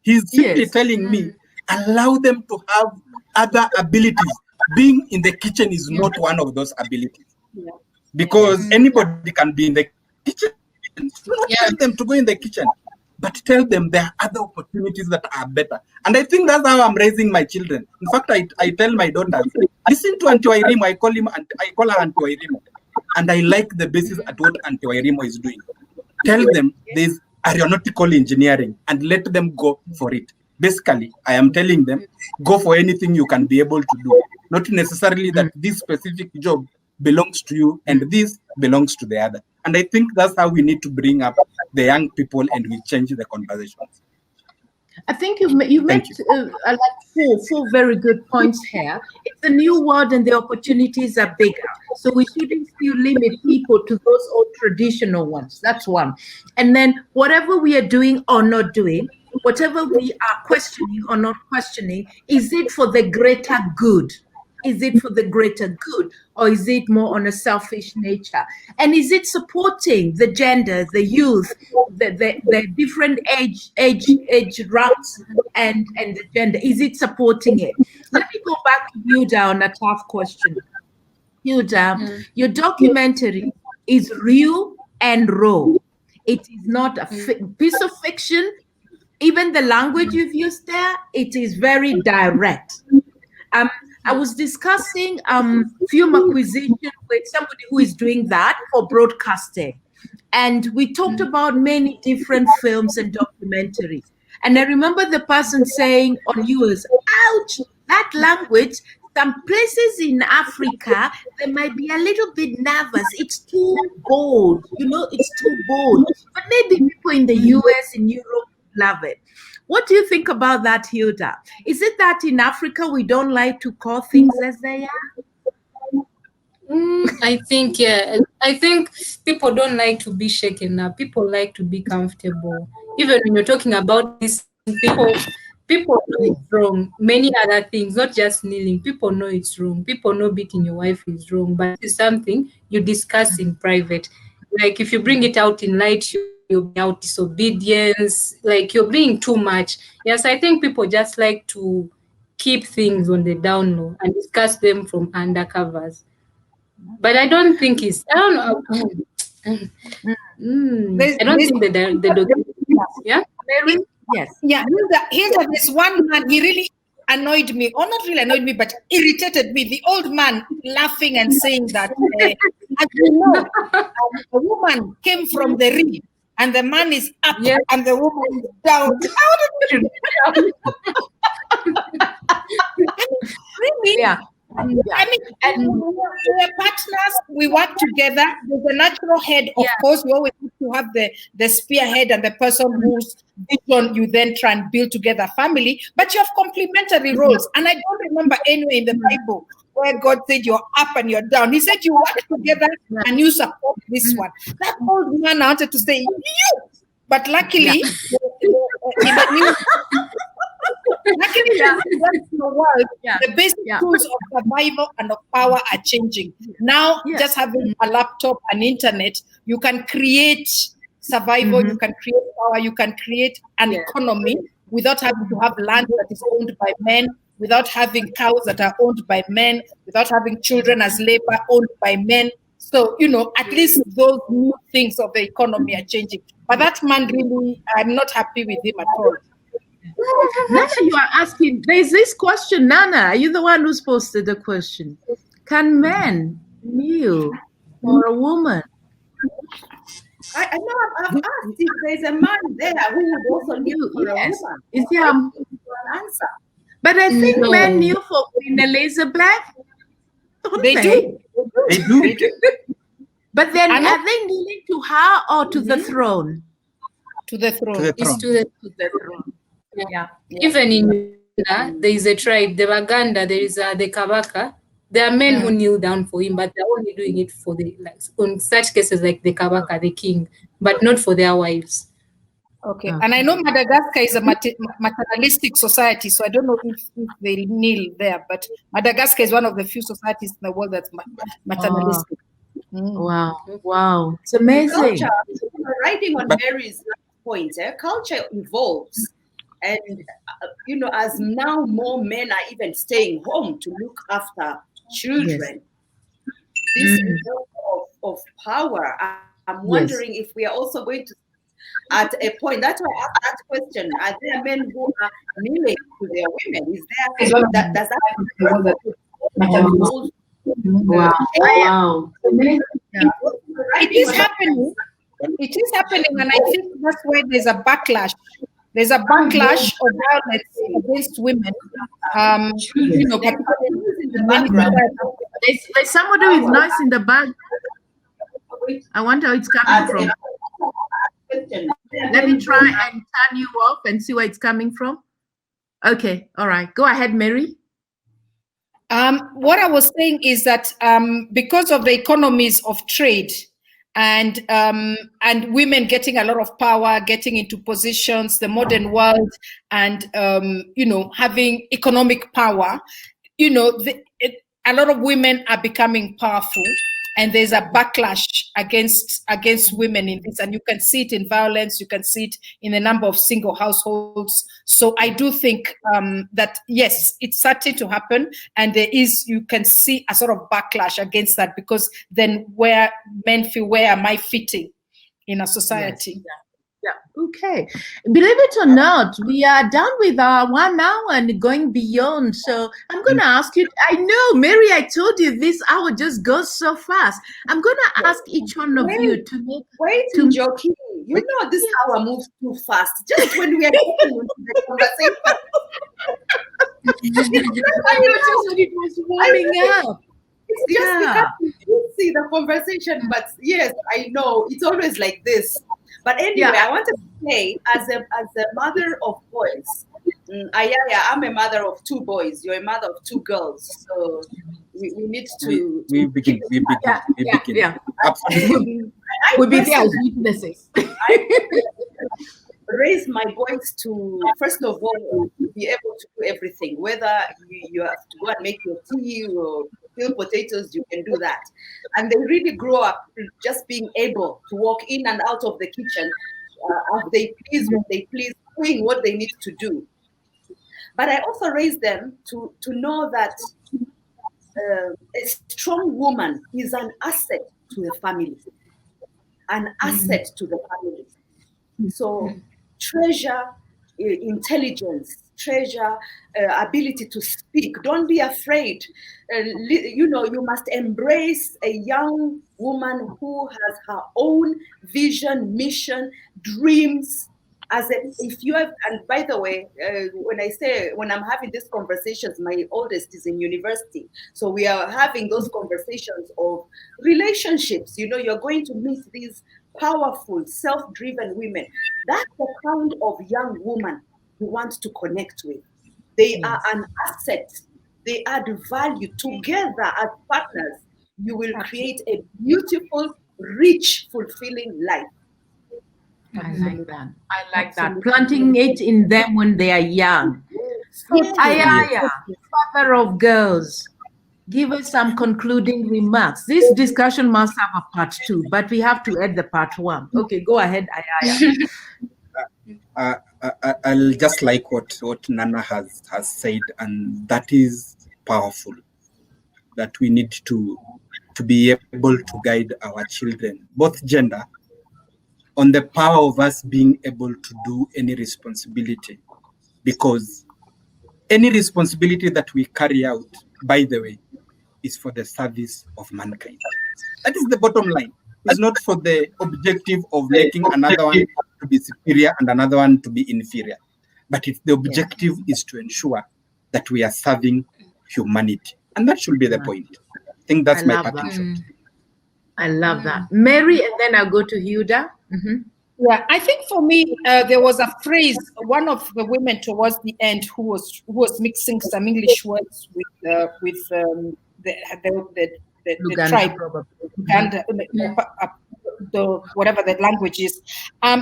He's simply telling me, allow them to have other abilities. Being in the kitchen is not one of those abilities. Because anybody can be in the kitchen. So not tell them to go in the kitchen, but tell them there are other opportunities that are better. And I think that's how I'm raising my children. In fact, I tell my daughters, listen to Auntie Wairimo. I call her Auntie Wairimo. And I like the basis at what Auntie Wairimo is doing. Tell them there's aeronautical engineering and let them go for it. Basically, I am telling them, go for anything you can be able to do. Not necessarily that this specific job belongs to you and this belongs to the other. And I think that's how we need to bring up the young people and we change the conversations. I think you made like four very good points here. It's a new world and the opportunities are bigger. So we shouldn't still limit people to those old traditional ones. That's one. And then whatever we are doing or not doing, whatever we are questioning or not questioning, is it for the greater good? Is it for the greater good, or is it more on a selfish nature? And is it supporting the gender, the youth, the different age ranks and the gender? Is it supporting it? Let me go back to Hilda on a tough question. Hilda, your documentary is real and raw. It is not a piece of fiction. Even the language you've used there, it is very direct. I was discussing film acquisition with somebody who is doing that for broadcasting. And we talked about many different films and documentaries. And I remember the person saying on yours, ouch, that language some places in Africa, they might be a little bit nervous. It's too bold, it's too bold. But maybe people in the US, in Europe, love it. What do you think about that, Hilda? Is it that in Africa we don't like to call things as they are? I think, yeah. I think people don't like to be shaken up. People like to be comfortable. Even when you're talking about this, people know it's wrong. Many other things, not just kneeling. People know it's wrong. People know beating your wife is wrong. But it's something you discuss in private. Like if you bring it out in light, you're being out disobedience. Like you're being too much. Yes, I think people just like to keep things on the down low and discuss them from undercovers. But I don't think it's. I don't know. I don't think the document. Yeah, Mary? Yes. Yeah, Hilda, this one man, he really annoyed me, or not really annoyed me, but irritated me. The old man laughing and saying that, as you know, a woman came from the rib, and the man is up, and the woman is down. How did really? Yeah. I mean, and we're partners, we work together. There's a natural head, of course. You always have to have the spearhead and the person whose vision you then try and build together a family, but you have complementary roles. And I don't remember anywhere in the Bible where God said you're up and you're down. He said you work together and you support this one. That old man wanted to say you, but luckily, luckily, in the world, the basic tools of survival and of power are changing. Now, just having a laptop and internet, you can create survival, you can create power, you can create an economy without having to have land that is owned by men, without having cows that are owned by men, without having children as labor owned by men. So, at least those new things of the economy are changing. But that man really, I'm not happy with him at all. Nana, you are asking, there's this question, Nana, are you the one who's posted the question? Can men kneel for a woman? I know I've asked if there's a man there who would also kneel for a woman. Is there an answer? But I think men kneel for Queen Elizabeth. They do. They do. But then are they kneeling to her or to the throne? To the throne. It's to the throne. Yeah. Even in Uganda, there is a tribe, the Baganda, there is the Kabaka. There are men who kneel down for him, but they're only doing it for on such cases like the Kabaka, the king, but not for their wives. Okay. And I know Madagascar is a maternalistic society, so I don't know if they kneel there, but Madagascar is one of the few societies in the world that's maternalistic. Wow. It's amazing. Culture, riding on Mary's point, culture evolves. And, as now more men are even staying home to look after children, this level of power, I'm wondering if we are also going to, at a point, that's why I asked that question, are there men who are kneeling to their women? Is there, does that Wow. It is happening. It is happening, and I think that's why there's a backlash. There's a backlash of violence against women. Particularly in the background. There's somebody with noise in the back. I wonder how it's coming from. Let me try and turn you off and see where it's coming from. Okay, all right. Go ahead, Mary. What I was saying is that because of the economies of trade and women getting a lot of power, getting into positions, the modern world, and having economic power, a lot of women are becoming powerful, and there's a backlash against women in this, and you can see it in violence, you can see it in the number of single households. So I do think that yes, it's certain to happen, and you can see a sort of backlash against that, because then where men feel, where am I fitting in a society? Yes. Yeah. Okay. Believe it or not, we are done with our 1 hour and going beyond. So I'm going to ask you, I know, Mary, I told you this hour just goes so fast. I'm going to ask each one of you to make... Wait, Joki. You know this hour moves too fast. Just when we are getting into the conversation. Just when it was warming up. It's just because you see the conversation, but yes, I know it's always like this. But anyway, I wanted to say, as a mother of boys, Ayaya, I'm a mother of 2 boys. You're a mother of 2 girls, so we need to. We begin. Yeah. Absolutely. We'll be there as witnesses. Raise my boys to, first of all, be able to do everything. Whether you have to go and make your tea or peel potatoes, you can do that. And they really grow up just being able to walk in and out of the kitchen as they please, when they please, doing what they need to do. But I also raise them to know that a strong woman is an asset to the family, an asset to the family. So treasure intelligence, treasure ability to speak. Don't be afraid. You must embrace a young woman who has her own vision, mission, dreams. If you have, and by the way, when I'm having these conversations, my oldest is in university, so we are having those conversations of relationships. You're going to meet these powerful, self-driven women. That's the kind of young woman you want to connect with. They are an asset. They add value. Together as partners, you will create a beautiful, rich, fulfilling life. I like that. Planting it in them when they are young. Ayaya, father of girls, give us some concluding remarks. This discussion must have a part 2, but we have to add the part 1. Okay, go ahead, Ayaya. I'll just like what Nana has said, and that is powerful. That we need to be able to guide our children, both gender, on the power of us being able to do any responsibility, because any responsibility that we carry out, by the way, is for the service of mankind. That is the bottom line. It's not for the objective of making another one to be superior and another one to be inferior. But the objective is to ensure that we are serving humanity. And that should be the point. I think that's my parting shot. I love that. Mary, and then I'll go to Hilda. Yeah, I think for me, there was a phrase, one of the women towards the end who was mixing some English words with the tribe, Uganda, whatever the language is.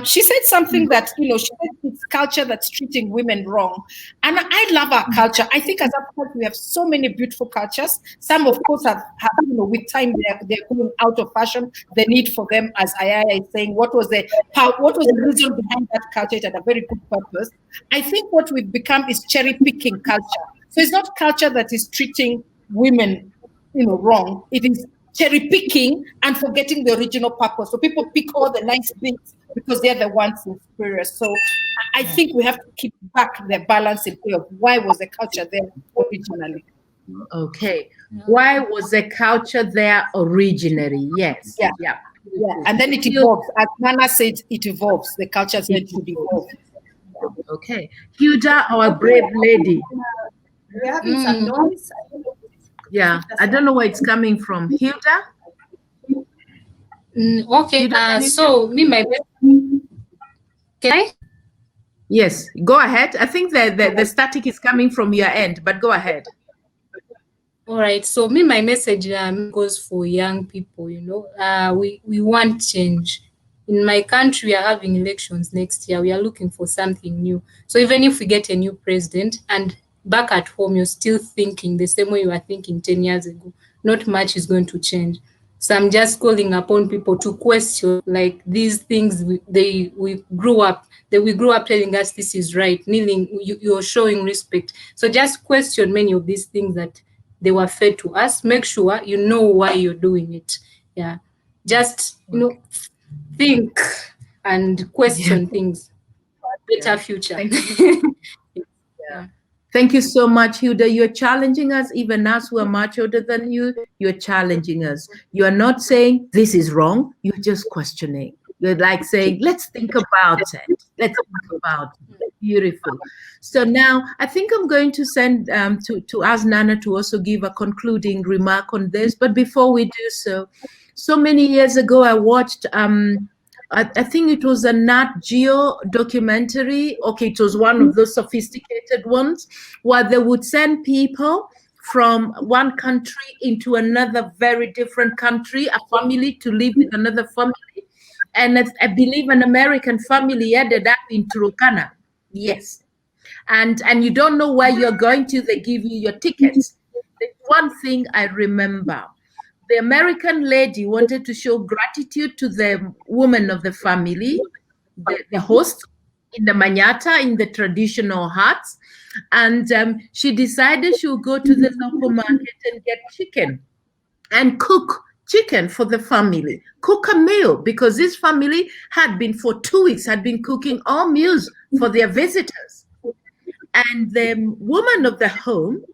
She said something that, she said it's culture that's treating women wrong. And I love our culture. I think as Africans, we have so many beautiful cultures. Some, of course, have with time, they're going out of fashion. The need for them, as Ayaya is saying, what was the reason behind that culture? It had a very good purpose. I think what we've become is cherry-picking culture. So it's not culture that is treating women wrong. It is cherry picking and forgetting the original purpose. So people pick all the nice bits because they're the ones superior. So I think we have to keep back the balance in play of why was the culture there originally. Okay. Why was the culture there originally? Yes. Yeah. And then it evolves. As Nana said, it evolves. The culture is meant to evolve. Okay. Hilda, our brave lady. We're having some noise. Yeah, I don't know where it's coming from. Hilda? Okay, Hilda, so can I? Yes, go ahead. I think the static is coming from your end, but go ahead. All right, so my message goes for young people, we want change. In my country, we are having elections next year. We are looking for something new. So even if we get a new president and back at home, you're still thinking the same way you were thinking 10 years ago, not much is going to change. So I'm just calling upon people to question, like, these things we grew up telling us this is right, kneeling, you're showing respect. So just question many of these things that they were fed to us. Make sure you know why you're doing it. Yeah. Just, think and question things. Better future. Thank you so much, Hilda. You're challenging us, even us who are much older than you. You're challenging us. You are not saying this is wrong. You're just questioning. You're like saying, let's think about it. Let's think about it. Beautiful. So now I think I'm going to send to ask Nana to also give a concluding remark on this. But before we do so, so many years ago I watched I think it was a Nat Geo documentary. Okay, it was one of those sophisticated ones where they would send people from one country into another very different country, a family to live with another family. And I believe an American family ended up in Turkana. Yes. And you don't know where you're going to, they give you your tickets. There's one thing I remember. The American lady wanted to show gratitude to the woman of the family, the host in the Manyata, in the traditional huts. And she decided she would go to the local market and get chicken and cook chicken for the family, cook a meal, because this family had been for 2 weeks, had been cooking all meals for their visitors. And the woman of the home,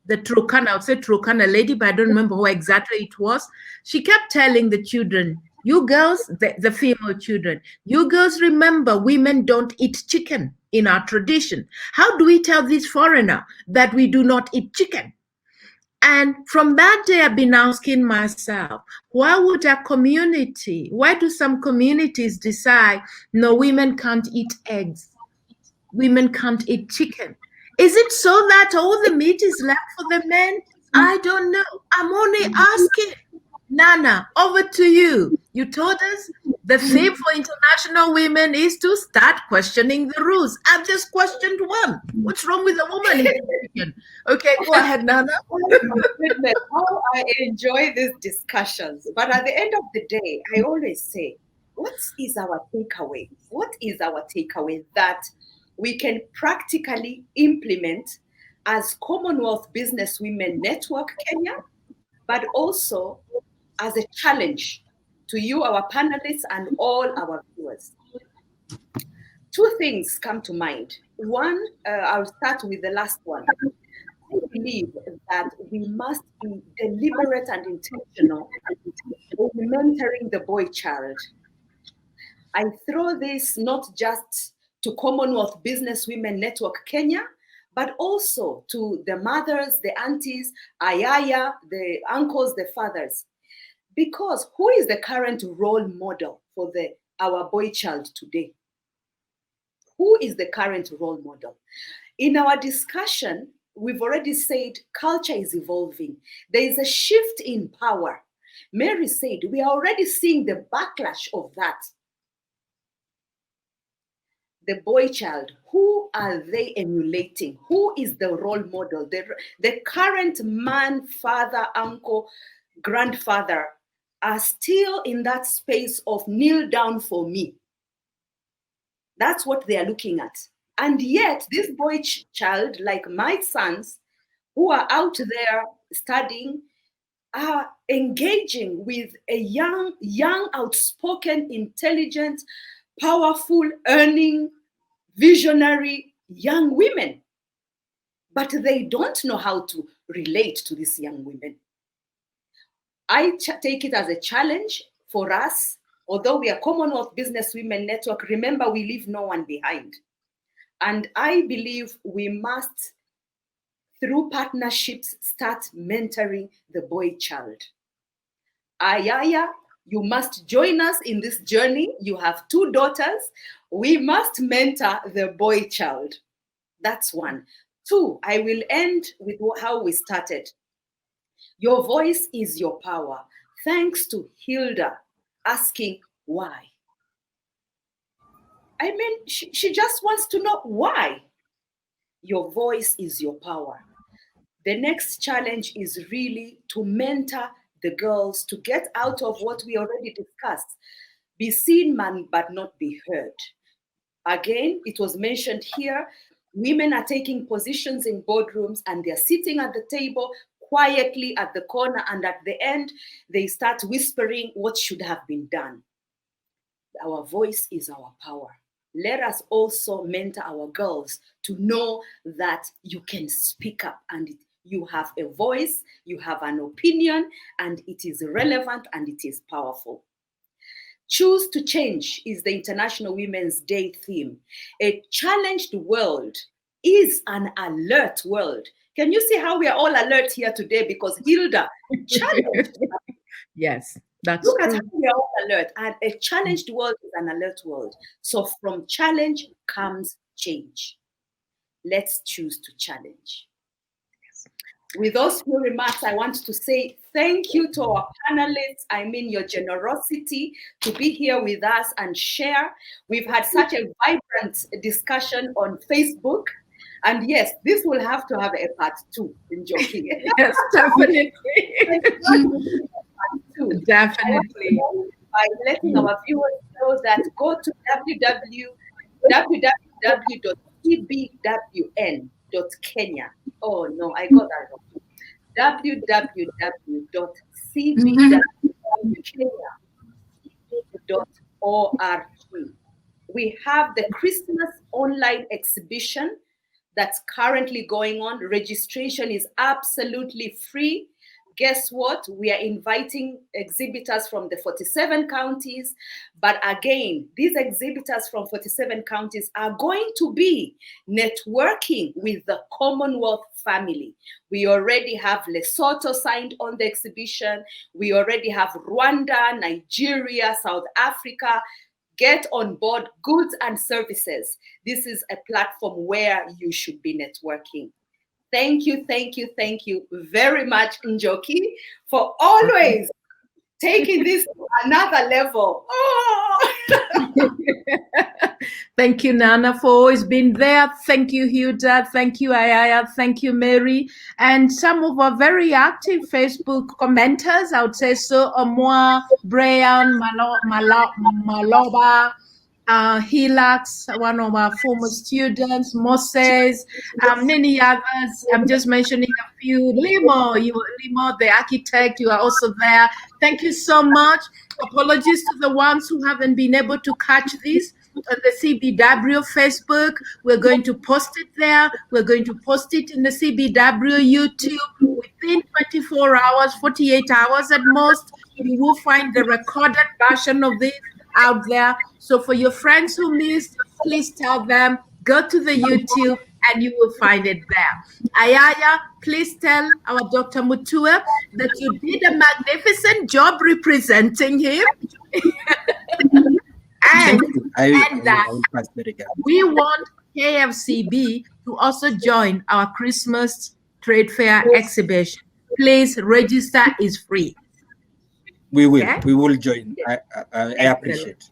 the Turkana, I would say Turkana lady, but I don't remember who exactly it was, she kept telling the children, you girls, the female children, you girls remember women don't eat chicken in our tradition. How do we tell this foreigner that we do not eat chicken? And from that day, I've been asking myself, why would a community, why do some communities decide, no, women can't eat eggs? Women can't eat chicken. Is it so that all the meat is left for the men? I don't know. I'm only asking. Nana, over to you. You told us the theme for International Women is to start questioning the rules. I've just questioned one. What's wrong with a woman eating chicken? Okay, go ahead, Nana. Oh my goodness, how I enjoy these discussions. But at the end of the day, I always say, what is our takeaway? What is our takeaway that we can practically implement as Commonwealth Business Women Network Kenya, but also as a challenge to you, our panelists, and all our viewers? Two things come to mind. One, I'll start with the last one. I believe that we must be deliberate and intentional in mentoring the boy child. I throw this not just to Commonwealth Business Women Network Kenya, but also to the mothers, the aunties, Ayaya, the uncles, the fathers. Because who is the current role model for our boy child today? Who is the current role model? In our discussion, we've already said culture is evolving. There is a shift in power. Mary said we are already seeing the backlash of that. The boy child, who are they emulating? Who is the role model? The current man, father, uncle, grandfather are still in that space of kneel down for me. That's what they are looking at. And yet this boy child, like my sons, who are out there studying, are engaging with a young, outspoken, intelligent, powerful, earning, visionary young women. But they don't know how to relate to these young women. I take it as a challenge for us. Although we are Commonwealth Business Women Network, remember we leave no one behind. And I believe we must, through partnerships, start mentoring the boy child. Ayaya, you must join us in this journey. You have 2 daughters. We must mentor the boy child. That's one. 2, I will end with how we started. Your voice is your power. Thanks to Hilda asking why. I mean, she just wants to know why. Your voice is your power. The next challenge is really to mentor the girls to get out of what we already discussed. Be seen, man, but not be heard. Again, it was mentioned here, women are taking positions in boardrooms and they're sitting at the table quietly at the corner, and at the end, they start whispering what should have been done. Our voice is our power. Let us also mentor our girls to know that you can speak up and you have a voice, you have an opinion, and it is relevant and it is powerful. Choose to Change is the International Women's Day theme. A challenged world is an alert world. Can you see how we are all alert here today? Because Hilda challenged. Yes, that's Look true. at how we are all alert. And a challenged world is an alert world. So from challenge comes change. Let's choose to challenge. With those few remarks, I want to say thank you to our panelists. I mean, your generosity to be here with us and share. We've had such a vibrant discussion on Facebook. And yes, this will have to have a part 2 in joking. Yes, definitely. Definitely. By letting our viewers know that go to www.cbwn.kenya. Oh no, I got that wrong. www.cbwn.kenya.org. We have the Christmas online exhibition that's currently going on. Registration is absolutely free. Guess what? We are inviting exhibitors from the 47 counties. But again, these exhibitors from 47 counties are going to be networking with the Commonwealth family. We already have Lesotho signed on the exhibition. We already have Rwanda, Nigeria, South Africa. Get on board, goods and services. This is a platform where you should be networking. Thank you very much, Njoki, for always taking this to another level. Oh. Thank you, Nana, for always being there. Thank you, Hilda. Thank you, Ayaya. Thank you, Mary. And some of our very active Facebook commenters, I would say so, Omwa, Brian, Maloba, Hilax, one of our former students, Moses, many others. I'm just mentioning a few. Limo, Limo, the architect, you are also there. Thank you so much. Apologies to the ones who haven't been able to catch this on the CBW Facebook. We're going to post it there. We're going to post it in the CBW YouTube within 24 hours, 48 hours at most. You will find the recorded version of this out there. So for your friends who missed, please tell them, go to the YouTube and you will find it there. Ayaya, please tell our Dr. Mutua that you did a magnificent job representing him. and that we want KFCB to also join our Christmas trade fair exhibition. Please register, is free. We will. Okay? We will join. I appreciate.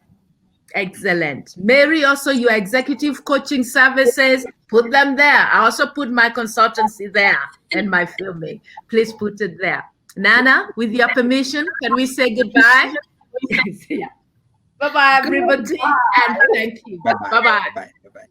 Excellent. Mary, also your executive coaching services, put them there. I also put my consultancy there and my filming. Please put it there. Nana, with your permission, can we say goodbye? Yeah. Bye-bye, everybody, and thank you. Bye-bye. Bye-bye. Bye-bye.